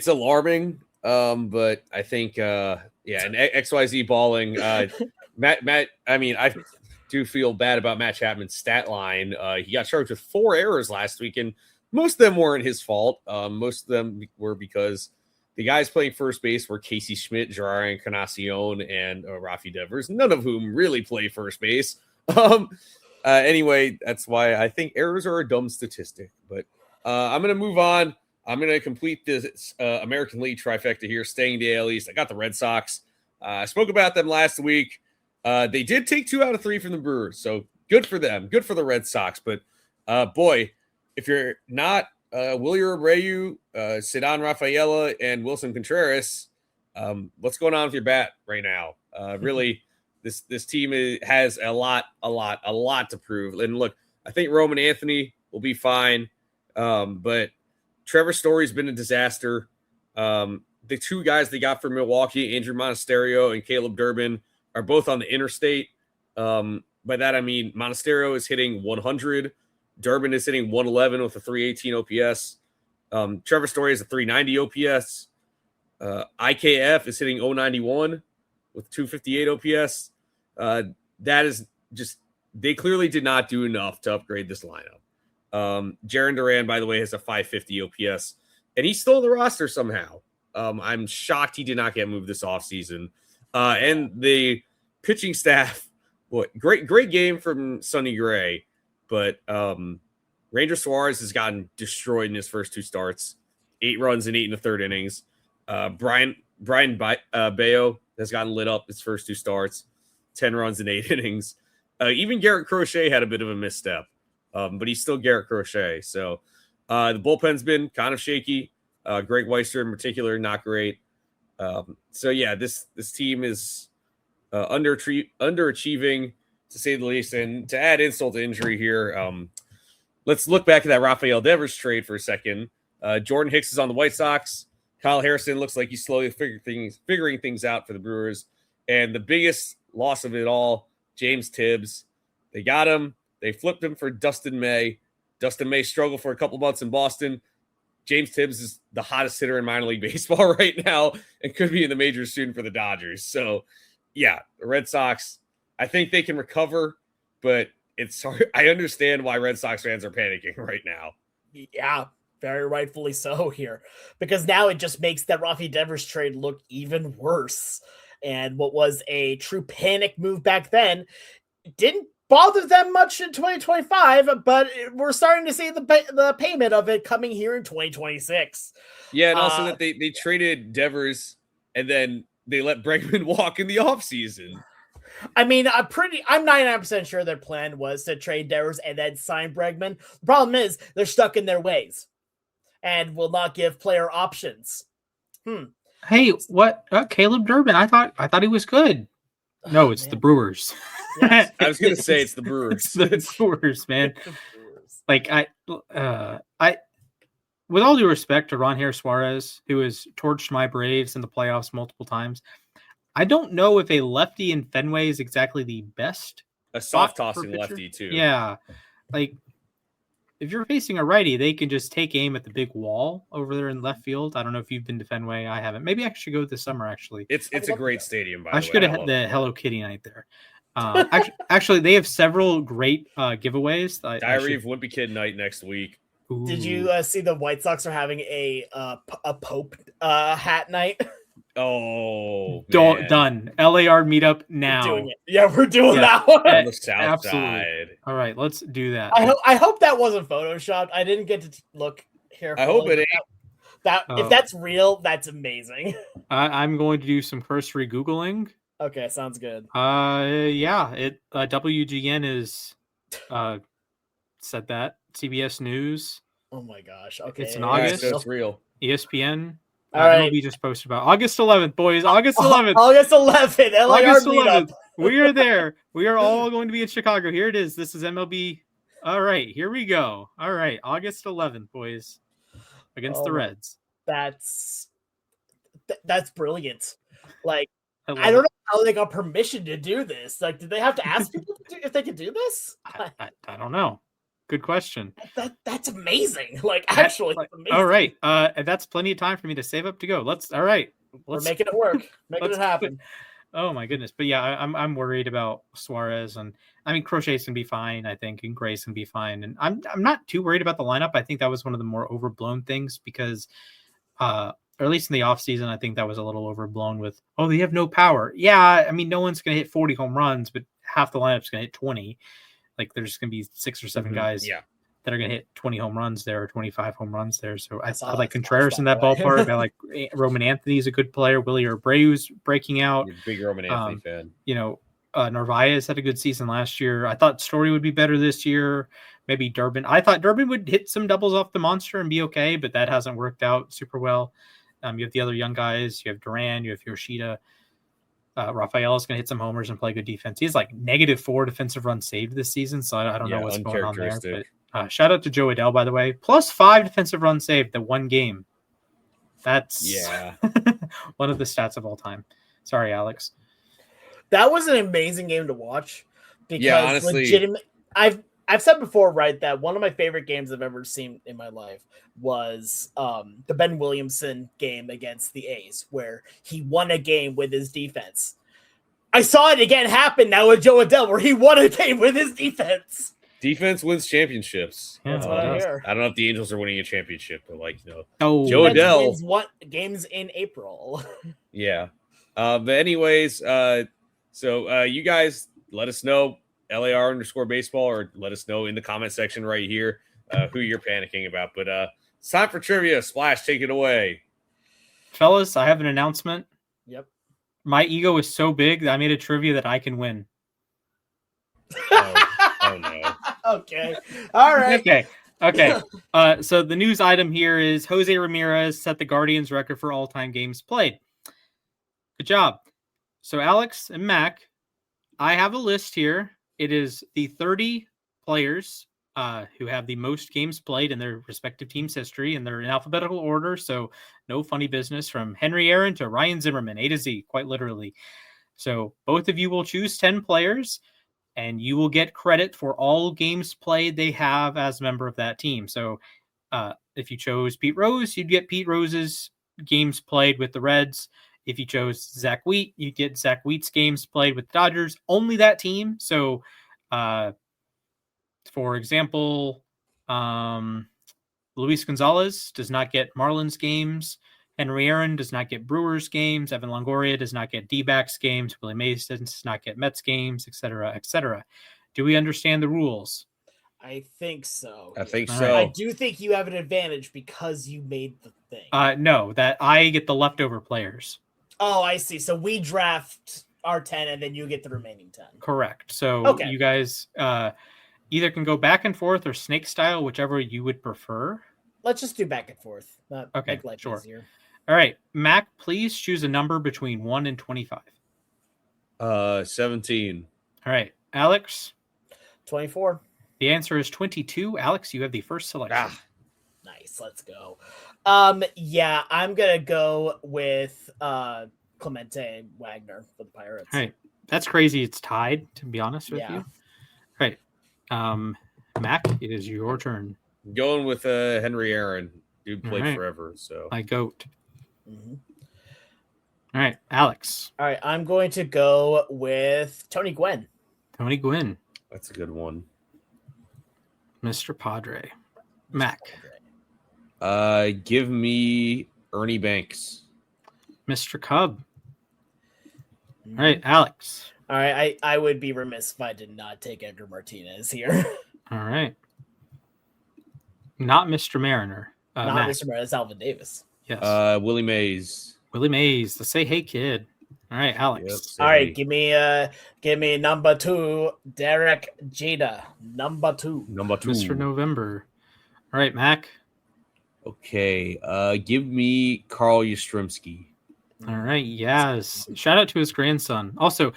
alarming. But I think, and XYZ balling, Matt. I mean, I do feel bad about Matt Chapman's stat line. He got charged with 4 errors last week, and most of them weren't his fault. Most of them were because the guys playing first base were Casey Schmidt, Gerard Encarnacion, and Rafi Devers, none of whom really play first base. Anyway, that's why I think errors are a dumb statistic. But I'm going to move on. I'm going to complete this American League trifecta here, staying the AL East. I got the Red Sox. I spoke about them last week. They did take 2 out of 3 from the Brewers, so good for them. Good for the Red Sox. But, boy, if you're not Wilyer Abreu, Cedon Rafaela, and Wilson Contreras, What's going on with your bat right now? Really, this team has a lot to prove. And look, I think Roman Anthony will be fine, but Trevor Story's been a disaster. The two guys they got from Milwaukee, Andrew Monasterio and Caleb Durbin, are both on the interstate. By that, I mean Monasterio is hitting 100. Durbin is hitting 111 with a 318 OPS. Trevor Story has a 390 OPS. IKF is hitting 091 with 258 OPS. That is just, they clearly did not do enough to upgrade this lineup. Jaron Duran, by the way, has a 550 OPS, and he's still on the roster somehow. I'm shocked he did not get moved this offseason. And the pitching staff, great game from Sonny Gray, but Ranger Suarez has gotten destroyed in his first two starts. 8 runs in 8 1/3 innings. Brian Bayo has gotten lit up his first 2 starts. 10 runs in 8 innings. Even Garrett Crochet had a bit of a misstep, but he's still Garrett Crochet. So the bullpen's been kind of shaky. Greg Weister in particular, not great. So yeah, this team is underachieving to say the least. And to add insult to injury here, let's look back at that Rafael Devers trade for a second. Jordan Hicks is on the White Sox. Kyle Harrison looks like he's slowly figuring things out for the Brewers. And the biggest loss of it all, James Tibbs. They got him. They flipped him for Dustin May. Dustin May struggled for a couple months in Boston. James Tibbs is the hottest hitter in minor league baseball right now and could be in the majors soon for the Dodgers. So, yeah, the Red Sox, I think they can recover, but it's hard. I understand why Red Sox fans are panicking right now. Yeah, very rightfully so here, because now it just makes that Rafi Devers trade look even worse. And what was a true panic move back then didn't bother them much in 2025, but we're starting to see the payment of it coming here in 2026. Yeah, and also that they traded Devers and then they let Bregman walk in the offseason. I mean, I'm 99% sure their plan was to trade Devers and then sign Bregman. The problem is they're stuck in their ways and will not give player options. Hey, what? Caleb Durbin? I thought he was good. No, it's the Brewers. Yes. I was going to say it's the Brewers. It's the Brewers, man. Like I, with all due respect to Ron Harris Suarez, who has torched my Braves in the playoffs multiple times, I don't know if a lefty in Fenway is exactly the best. A soft tossing lefty too. Yeah, like if you're facing a righty, they can just take aim at the big wall over there in left field. I don't know if you've been to Fenway. I haven't. Maybe I should go this summer. Actually, it's a great stadium. By the way, I should go to the Hello Kitty night there. Actually, they have several great giveaways. Diary of Wimpy Kid night next week. Ooh. Did you see the White Sox are having a Pope hat night? Oh, done. LAR meetup now. We're doing it. Yeah, we're doing that one on the south side. All right, let's do that. I hope that wasn't photoshopped. I didn't get to look here. I hope it ain't. If that's real, that's amazing. I'm going to do some cursory Googling. Okay, sounds good. Yeah, WGN is said that. CBS News. Oh my gosh. Okay. It's in August. So it's real. ESPN. All right. MLB just posted about August 11th, boys. August 11th. August 11th. August 11th. We are there. We are all going to be in Chicago. Here it is. This is MLB. All right, here we go. All right, August 11th, boys, against the Reds. That's brilliant. Like, I don't know how they got permission to do this. Like, did they have to ask people if they could do this? I don't know. Good question. That's amazing. Like, actually, amazing. All right. That's plenty of time for me to save up to go. We're making it work. Making it happen. Oh my goodness. But yeah, I'm worried about Suarez, and I mean Crochet's can be fine, I think, and Grace can be fine. And I'm not too worried about the lineup. I think that was one of the more overblown things because or at least in the offseason, I think that was a little overblown with, they have no power. Yeah, I mean, no one's going to hit 40 home runs, but half the lineup's going to hit 20. Like, there's going to be 6 or 7 guys that are going to hit 20 home runs there or 25 home runs there. So I like Contreras in that ballpark. I like Roman Anthony's a good player. Willie Abreu's breaking out. You're a big Roman Anthony fan. Narvaez had a good season last year. I thought Story would be better this year. Maybe Durbin. I thought Durbin would hit some doubles off the monster and be okay, but that hasn't worked out super well. You have the other young guys. You have Duran. You have Yoshida. Raphael is going to hit some homers and play good defense. He's like -4 defensive runs saved this season, so I don't know what's going on there. But shout out to Joe Adell, by the way. +5 defensive runs saved the one game. That's one of the stats of all time. Sorry, Alex. That was an amazing game to watch. Because honestly, I've said before, right, that one of my favorite games I've ever seen in my life was the Ben Williamson game against the A's, where he won a game with his defense. I saw it again happen now with Joe Adell, where he won a game with his defense. Defense wins championships. That's what I hear. I don't know if the Angels are winning a championship, but Joe Adell wins what games in April. Yeah. But anyways, so you guys let us know. LAR_baseball, or let us know in the comment section right here who you're panicking about. But it's time for trivia. Splash, take it away. Fellas, I have an announcement. Yep. My ego is so big that I made a trivia that I can win. Oh no. Okay. All right. Okay. So the news item here is Jose Ramirez set the Guardians record for all-time games played. Good job. So Alex and Mac, I have a list here. It is the 30 players who have the most games played in their respective team's history, and they're in alphabetical order, so no funny business, from Henry Aaron to Ryan Zimmerman, A to Z, quite literally. So both of you will choose 10 players, and you will get credit for all games played they have as a member of that team. So if you chose Pete Rose, you'd get Pete Rose's games played with the Reds. If you chose Zach Wheat, you get Zach Wheat's games played with the Dodgers, only that team. So, for example, Luis Gonzalez does not get Marlins games. Henry Aaron does not get Brewers games. Evan Longoria does not get D-backs games. Willie Mays does not get Mets games, etc., etc. Do we understand the rules? I think so. I think so. I do think you have an advantage because you made the thing. No, that I get the leftover players. Oh, I see. So we draft our 10 and then you get the remaining 10. Correct. So you guys either can go back and forth or snake style, whichever you would prefer. Let's just do back and forth. Okay, make life sure. easier. All right. Mac, please choose a number between 1 and 25. 17. All right. Alex? 24. The answer is 22. Alex, you have the first selection. Nice. Let's go. Yeah, I'm going to go with Clemente Wagner for the Pirates. All right. That's crazy. It's tied, to be honest with you. All right. Mac, it is your turn. Going with Henry Aaron. Dude played forever. So my goat. Mm-hmm. All right. Alex. All right. I'm going to go with Tony Gwynn. Tony Gwynn. That's a good one. Mr. Padre. Mac. Give me Ernie Banks. Mr. Cub. All right, Alex. All right, I would be remiss if I did not take Edgar Martinez here. All right. Not Mr. Mariner. Not Mac. Mr. Mariner, it's Alvin Davis. Yes. Willie Mays. Willie Mays, the say hey kid. All right, Alex. All right, give me number 2, Derek Jeter. Number 2. Mr. November. All right, Mac. Okay, give me Carl Yastrzemski. All right, yes. Shout out to his grandson. Also,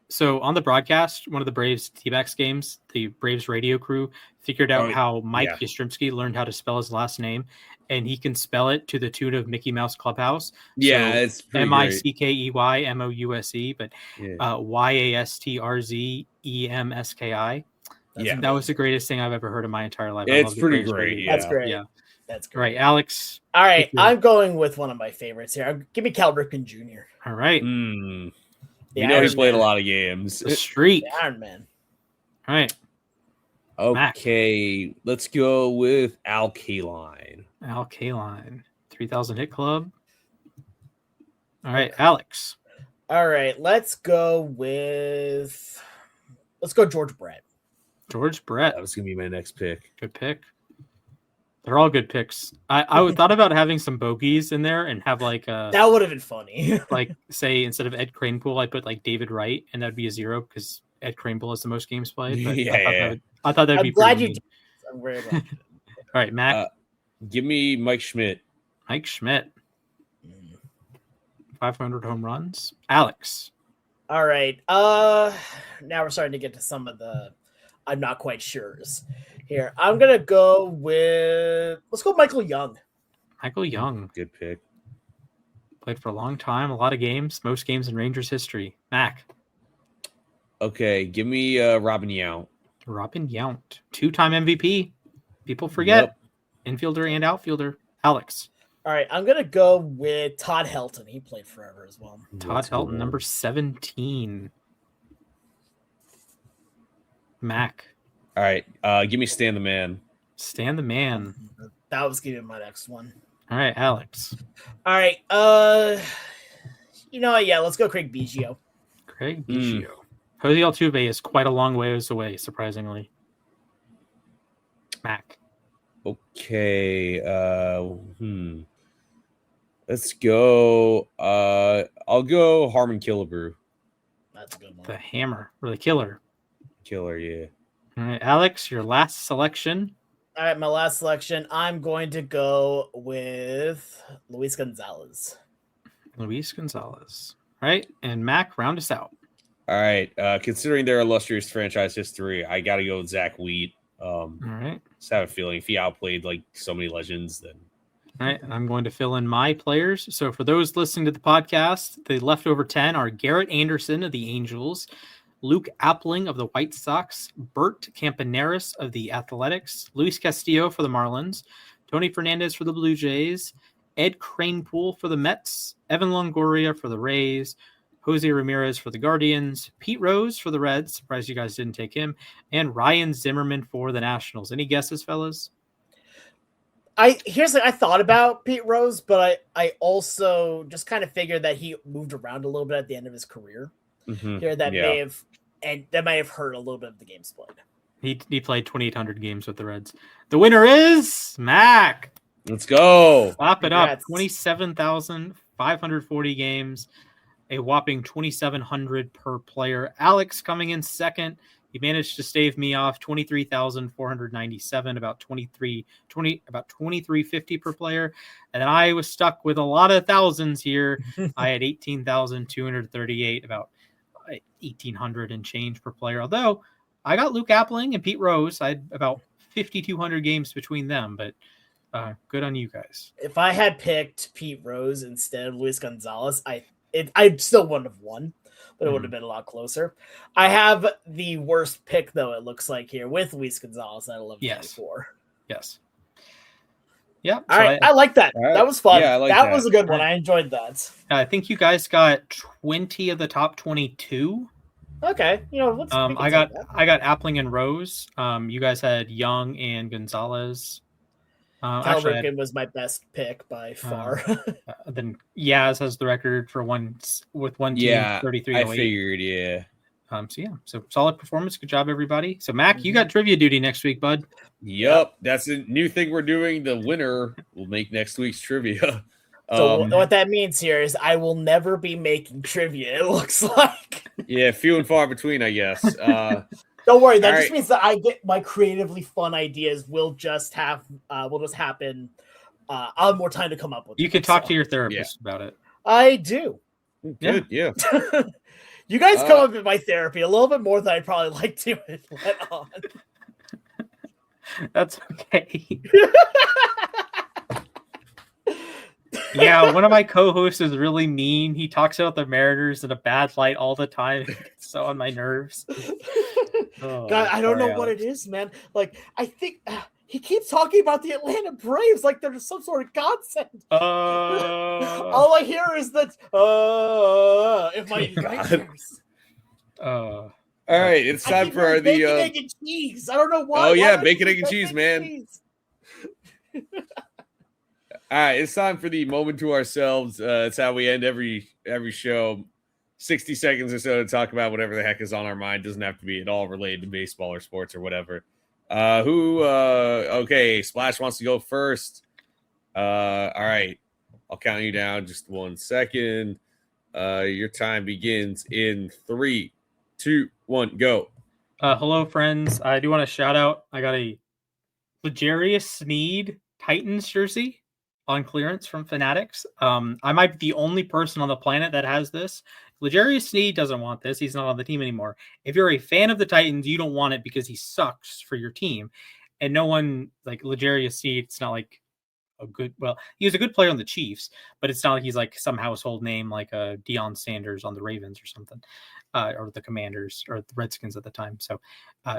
so on the broadcast, one of the Braves T-backs games, the Braves radio crew figured out how Mike Yastrzemski learned how to spell his last name, and he can spell it to the tune of Mickey Mouse Clubhouse. Yeah, so it's MICKEYMOUSE, but YASTRZEMSKI. Yeah, that was the greatest thing I've ever heard in my entire life. It's pretty great. That's great. Yeah. That's great. All right, Alex. All right, I'm going with one of my favorites here. Give me Cal Ripken Jr. All right. You know he's played a lot of games. The streak. The Iron Man. All right. Okay, let's go with Al Kaline. Al Kaline. 3,000 hit club. All right, Alex. All right, let's go George Brett. George Brett. That was going to be my next pick. Good pick. They're all good picks. I thought about having some bogeys in there and have like that would have been funny. Like say instead of Ed Kranepool, I put like David Wright, and that'd be a 0 because Ed Kranepool has the most games played. But I thought that'd be glad pretty you did. I'm very glad. All right, Mac. Give me Mike Schmidt. Mike Schmidt. 500 home runs. Alex. All right. Now we're starting to get to some of the I'm not quite sure's here. I'm gonna go with let's go Michael Young. Michael Young. Good pick. Played for a long time, a lot of games, most games in Rangers history. Mac. Okay, give me Robin Yount. Robin Yount. 2-time MVP. People forget. Yep. Infielder and outfielder. Alex. All right, I'm gonna go with Todd Helton. He played forever as well. Todd Helton, number 17. Mac. All right, give me Stan the Man. Stan the Man. That was gonna be my next one. All right, Alex. All right, you know what? Yeah, let's go Craig Biggio. Craig Biggio. Jose Altuve is quite a long ways away, surprisingly. Mac. Okay. Let's go. I'll go Harmon Killebrew. That's a good one. The Hammer, or the Killer. Killer, yeah. All right, Alex, your last selection. All right, my last selection. I'm going to go with Luis Gonzalez. Luis Gonzalez. All right, and Mac, round us out. All right. Considering their illustrious franchise history, I got to go with Zach Wheat. All right. Just have a feeling if he outplayed like so many legends, then. All right, I'm going to fill in my players. So for those listening to the podcast, the leftover 10 are Garrett Anderson of the Angels, Luke Appling of the White Sox, Bert Campaneris of the Athletics, Luis Castillo for the Marlins, Tony Fernandez for the Blue Jays, Ed Kranepool for the Mets, Evan Longoria for the Rays, Jose Ramirez for the Guardians, Pete Rose for the Reds, surprised you guys didn't take him, and Ryan Zimmerman for the Nationals. Any guesses, fellas? I thought about Pete Rose, but I also just kind of figured that he moved around a little bit at the end of his career. Here that may have hurt a little bit of the games played. He played 2,800 games with the Reds. The winner is Mac. Let's go. Slap it up. 27,540 games, a whopping 2,700 per player. Alex coming in second. He managed to stave me off 23,497, about 2350 per player. And then I was stuck with a lot of thousands here. I had 18,238, about 1,800 and change per player. Although I got Luke Appling and Pete Rose. I had about 5,200 games between them, but good on you guys. If I had picked Pete Rose instead of Luis Gonzalez, I still wouldn't have won, but it would have been a lot closer. I have the worst pick, though, it looks like here, with Luis Gonzalez at 11.94. Yes. Yeah. All right. I like that. Right. That was fun. Yeah, that was a good one. I enjoyed that. I think you guys got 20 of the top 22. Okay. I got Appling and Rose. You guys had Young and Gonzalez. Cal Ripken was my best pick by far. Then Yaz has the record for one team, 33. I figured, yeah. So solid performance. Good job, everybody. So Mac, you got trivia duty next week, bud. Yep, that's a new thing we're doing. The winner will make next week's trivia. So what that means here is I will never be making trivia, it looks like. Yeah, few and far between, I guess. Don't worry, that just means that I get my creatively fun ideas will just happen. I'll have more time to come up with. You can talk to your therapist about it. I do. Good, yeah. You guys come up with my therapy a little bit more than I'd probably like to let on. That's okay. Yeah, one of my co-hosts is really mean. He talks about the Mariners in a bad light all the time. It's so on my nerves. God, I don't know what it is, man. Like, I think he keeps talking about the Atlanta Braves like they're some sort of godsend. All I hear is that in my ears. All right, it's time for the bacon, egg, and cheese. I don't know why. Oh yeah, bacon, egg, and cheese, man. All right, it's time for the moment to ourselves. It's how we end every show. 60 seconds or so to talk about whatever the heck is on our mind. Doesn't have to be at all related to baseball or sports or whatever. Okay, Splash wants to go first. All right, I'll count you down. Just 1 second. Your time begins in 3, 2, 1, go. Hello, friends. I do want to shout out. I got a Legarius Sneed Titans jersey on clearance from Fanatics. I might be the only person on the planet that has this. L'Jarius Sneed doesn't want this. He's not on the team anymore. If you're a fan of the Titans, you don't want it because he sucks for your team. And no one, like L'Jarius Sneed, it's not like he was a good player on the Chiefs, but it's not like he's like some household name like Deion Sanders on the Ravens or something, or the Commanders or the Redskins at the time. So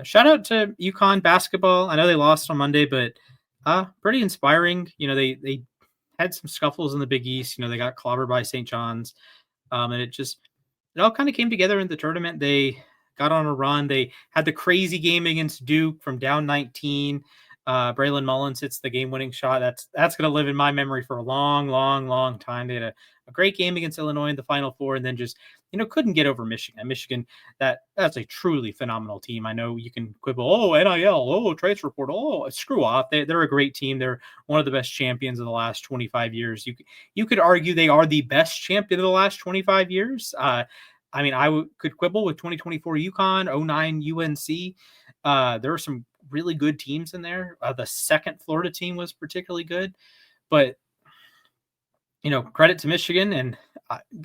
shout out to UConn basketball. I know they lost on Monday, but pretty inspiring. They had some scuffles in the Big East. They got clobbered by St. John's, and it all kind of came together in the tournament. They got on a run. They had the crazy game against Duke from down 19. Braylon Mullins hits the game-winning shot. That's going to live in my memory for a long, long, long time. They had a great game against Illinois in the Final Four, and then just couldn't get over Michigan. Michigan, that's a truly phenomenal team. I know you can quibble, NIL, transfer portal, screw off. They're a great team. They're one of the best champions of the last 25 years. You could argue they are the best champion of the last 25 years. I could quibble with 2024 UConn, 09 UNC. There are some really good teams in there. The second Florida team was particularly good, but credit to Michigan and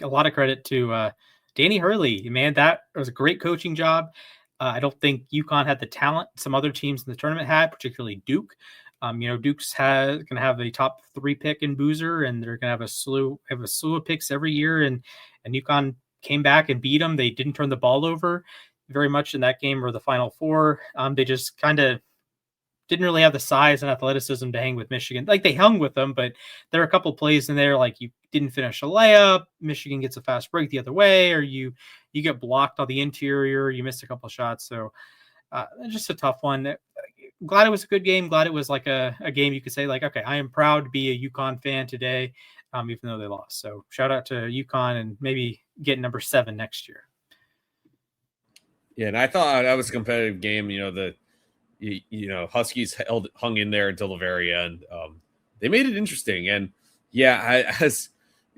a lot of credit to Danny Hurley. Man, that was a great coaching job. I don't think UConn had the talent some other teams in the tournament had, particularly Duke. Duke's going to have a top 3 pick in Boozer, and they're going to have a slew of picks every year. And UConn came back and beat them. They didn't turn the ball over very much in that game or the Final Four. They just kind of didn't really have the size and athleticism to hang with Michigan. Like, they hung with them, but there are a couple plays in there, like you didn't finish a layup, Michigan gets a fast break the other way, or you get blocked on the interior, you missed a couple shots. So just a tough one. Glad it was a good game. Glad it was like a game you could say, like, okay, I am proud to be a UConn fan today, even though they lost. So shout out to UConn and maybe get number 7 next year. Yeah, and I thought that was a competitive game. Huskies hung in there until the very end. They made it interesting, and as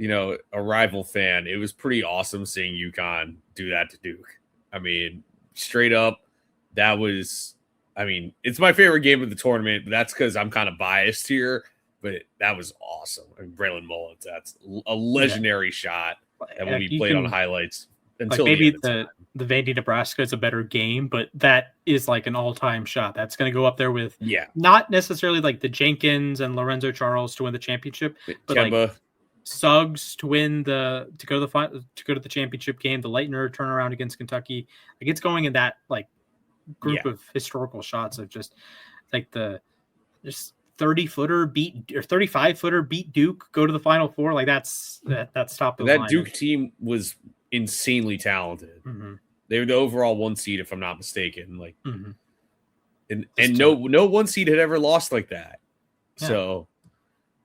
a rival fan, it was pretty awesome seeing UConn do that to Duke. I mean, straight up, that was. I mean, it's my favorite game of the tournament, but that's because I'm kind of biased here. But that was awesome. I mean, Braylon Mullins, that's a legendary shot that will be played on highlights. Until maybe the Vandy Nebraska is a better game, but that is like an all-time shot. That's going to go up there with not necessarily like the Jenkins and Lorenzo Charles to win the championship, but Kemba. Like Suggs to win to go to the championship game, the Leitner turnaround against Kentucky. Like, it's going in that like group of historical shots of just like the 30-footer beat or 35-footer beat Duke, go to the Final Four. Like that's top of the line. That Duke team was insanely talented. Mm-hmm. They were the overall 1 seed, if I'm not mistaken. Like, and no 1 seed had ever lost like that. Yeah. So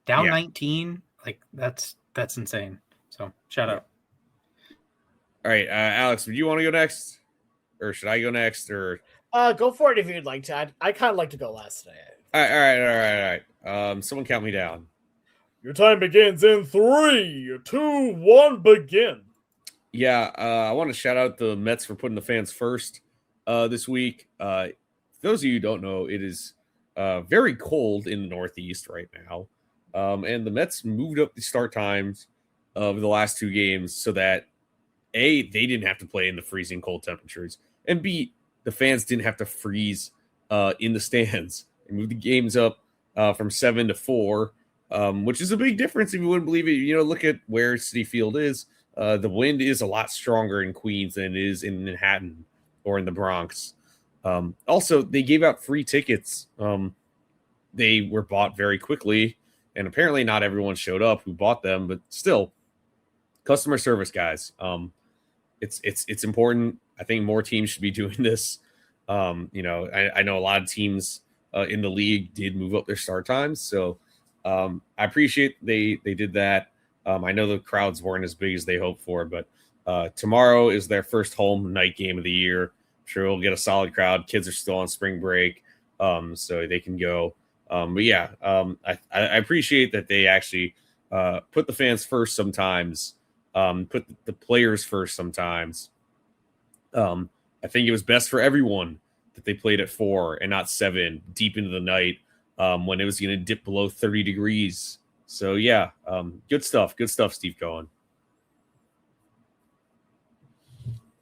down 19, like that's insane. So shout out. All right, Alex, do you want to go next, or should I go next, or go for it if you'd like to. I kind of like to go last today. All right. Someone count me down. Your time begins in 3, 2, 1, begin. Yeah, I want to shout out the Mets for putting the fans first this week. For those of you who don't know, it is very cold in the Northeast right now. And the Mets moved up the start times of the last 2 games so that, A, they didn't have to play in the freezing cold temperatures, and B, the fans didn't have to freeze in the stands. They moved the games up from 7 to 4, which is a big difference if you wouldn't believe it. Look at where Citi Field is. The wind is a lot stronger in Queens than it is in Manhattan or in the Bronx. Also, they gave out free tickets. They were bought very quickly, and apparently not everyone showed up who bought them, but still, customer service, guys. It's important. I think more teams should be doing this. I know a lot of teams in the league did move up their start times, so I appreciate they did that. I know the crowds weren't as big as they hoped for, but tomorrow is their first home night game of the year. I'm sure we'll get a solid crowd. Kids are still on spring break, so they can go. I appreciate that they actually put the fans first sometimes, put the players first sometimes. I think it was best for everyone that they played at 4 and not 7 deep into the night when it was going to dip below 30 degrees. So yeah, good stuff, Steve Cohen.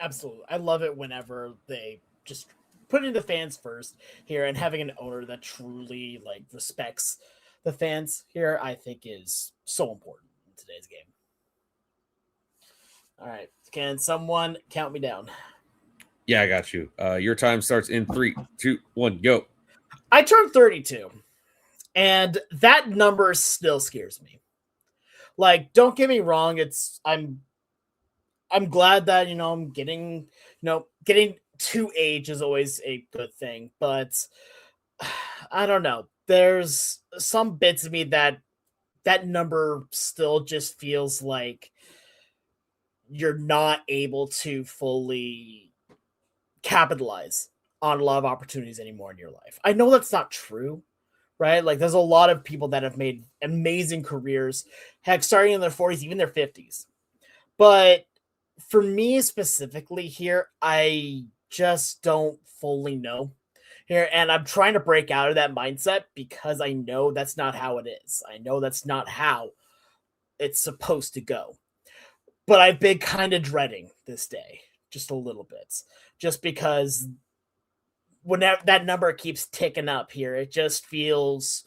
Absolutely. I love it whenever they just putting the fans first here and having an owner that truly like respects the fans here, I think is so important in today's game. All right. Can someone count me down? Yeah, I got you. Your time starts in 3, 2, 1, go. I turned 32, and that number still scares me. Like, don't get me wrong, I'm glad that I'm getting to age is always a good thing, but I don't know. There's some bits of me that number still just feels like you're not able to fully capitalize on a lot of opportunities anymore in your life. I know that's not true, right? Like there's a lot of people that have made amazing careers, heck, starting in their 40s, even their 50s. But for me specifically here, I just don't fully know here. And I'm trying to break out of that mindset because I know that's not how it is. I know that's not how it's supposed to go. But I've been kind of dreading this day just a little bit, just because whenever that number keeps ticking up here, it just feels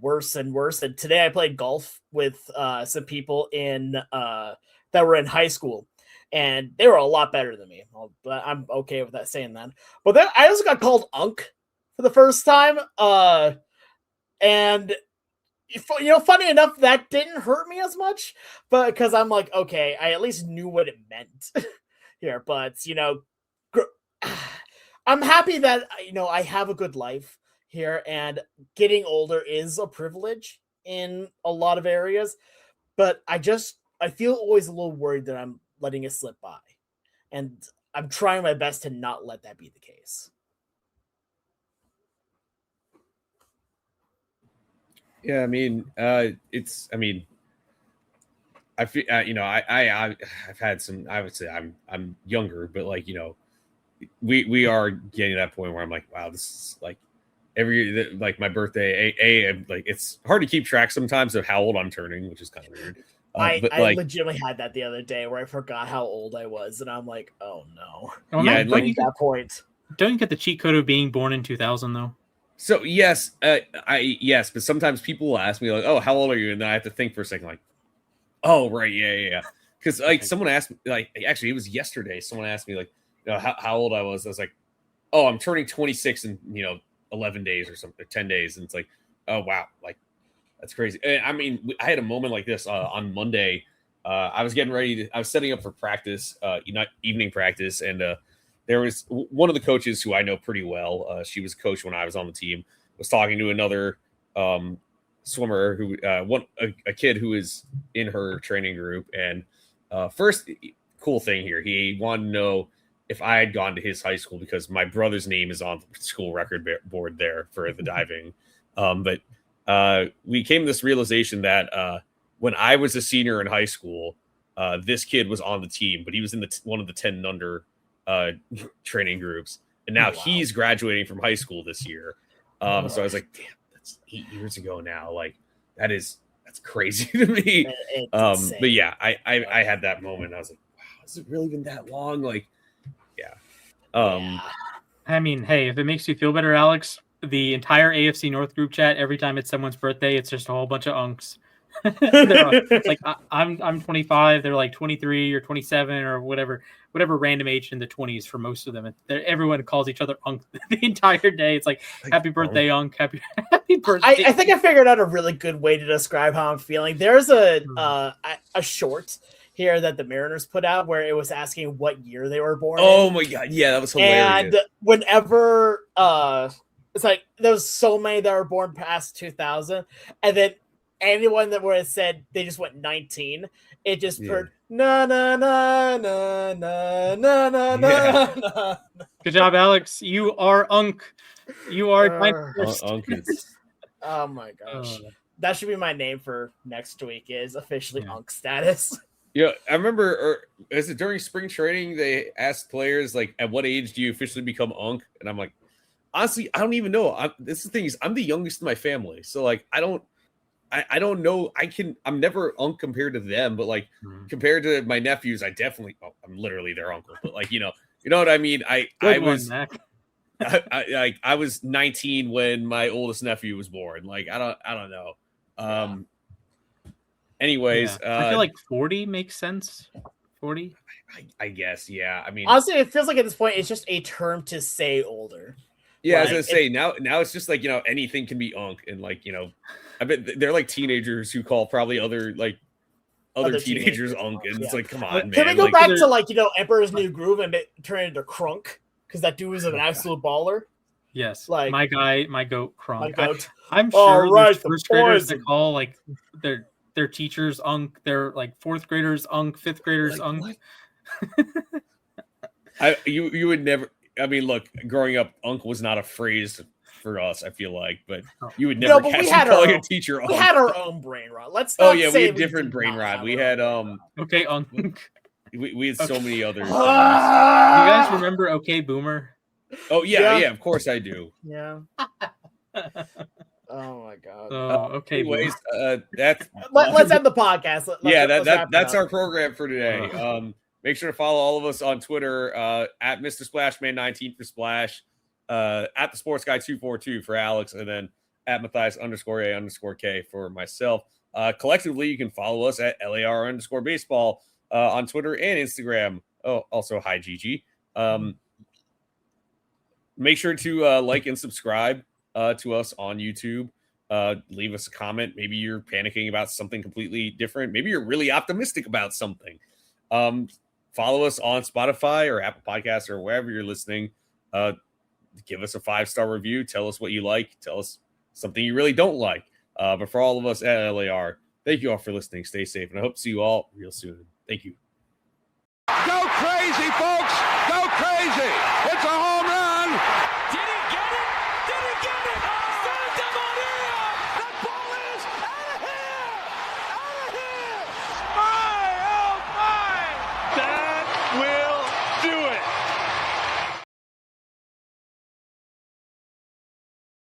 worse and worse. And today I played golf with some people that were in high school, and they were a lot better than me. I'm okay with that saying that. But then I also got called Unk for the first time, and funny enough, that didn't hurt me as much, but because I'm like, okay, I at least knew what it meant here. But I'm happy that I have a good life here, and getting older is a privilege in a lot of areas. But I feel always a little worried that I'm letting it slip by, and I'm trying my best to not let that be the case. Yeah, I mean, I feel, I've had some. I would say I'm younger, but like we are getting to that point where I'm like, wow, this is like every year, like my birthday. Like it's hard to keep track sometimes of how old I'm turning, which is kind of weird. I like, legitimately had that the other day where I forgot how old I was, and I'm like, oh no. Well, yeah, Matt, like that point. Don't you get the cheat code of being born in 2000 though? So yes, yes, but sometimes people will ask me like, "Oh, how old are you?" And then I have to think for a second, like, "Oh, right, yeah." Because like someone asked me, like, actually, it was yesterday. Someone asked me like, how old I was. I was like, "Oh, I'm turning 26 in 11 days or something, 10 days." And it's like, "Oh wow, like that's crazy." And, I mean, I had a moment like this on Monday. I was getting ready. I was setting up for practice, evening practice, and there was one of the coaches who I know pretty well. She was coach when I was on the team. Was talking to another swimmer who a kid who is in her training group. And first cool thing here, he wanted to know if I had gone to his high school because my brother's name is on the school record board there for the diving. But we came to this realization that when I was a senior in high school, this kid was on the team, but he was in one of the 10 and under training groups, and now he's graduating from high school this year. So I was like, damn, that's 8 years ago now. Like that's crazy to me. But yeah, I had that moment. I was like, wow, has it really been that long? Like, yeah. I mean, hey, if it makes you feel better, Alex, the entire AFC North group chat, every time it's someone's birthday, it's just a whole bunch of unks. Like I'm 25, they're like 23 or 27 or whatever random age in the 20s for most of them. Everyone calls each other unk the entire day. It's like happy birthday, unk, happy birthday. I think I figured out a really good way to describe how I'm feeling. There's a short here that the Mariners put out where it was asking what year they were born. Oh my god, yeah, that was hilarious. And whenever it's like there's so many that were born past 2000, and then anyone that where it said they just went 19, it just heard na na na na na na na na. Good job, Alex. You are unk. You are unk. Oh my gosh. That should be my name for next week, is officially unk status. Yeah, I remember, is it during spring training they asked players like, at what age do you officially become unk? And I'm like, honestly, I don't even know. This is the thing is, I'm the youngest in my family, so like I I don't know. I'm never unk compared to them, but like compared to my nephews, I'm literally their uncle, but like, you know what I mean? I was 19 when my oldest nephew was born. Like, I don't know. Anyways, I feel like 40 makes sense. 40, I guess. Yeah. I mean, honestly, it feels like at this point it's just a term to say older. Yeah, like, I was gonna say now it's just like, anything can be unk, and like, I bet they're like teenagers who call probably other teenagers unk, and it's like, come on, man. Can we go back to like, Emperor's New Groove and turn it into Crunk? Because that dude was an absolute baller. Yes, like my goat Crunk. My goat. I'm sure there's first graders that call like their teachers unk, they're like fourth graders unk, fifth graders unk. You would never. I mean, look, growing up, unk was not a phrase for us, I feel like, but you would never catch me calling a teacher unk. We had our own brain rot. Let's not we had different brain rot. We had okay, unk. We had so many others. Do you guys remember Okay Boomer? Oh yeah, of course I do. Yeah. Oh my god. Okay. Anyways, let's end the podcast. That's our program for today. Make sure to follow all of us on Twitter at Mr. Splashman19 for Splash, at the Sports Guy 242 for Alex, and then at Mathias_A_K for myself. Collectively, you can follow us at LAR_baseball on Twitter and Instagram. Oh, also hi Gigi. Make sure to like and subscribe to us on YouTube. Leave us a comment. Maybe you're panicking about something completely different. Maybe you're really optimistic about something. Follow us on Spotify or Apple Podcasts or wherever you're listening. Give us a 5-star review. Tell us what you like. Tell us something you really don't like. But for all of us at LAR, thank you all for listening. Stay safe, and I hope to see you all real soon. Thank you. Go crazy, folks!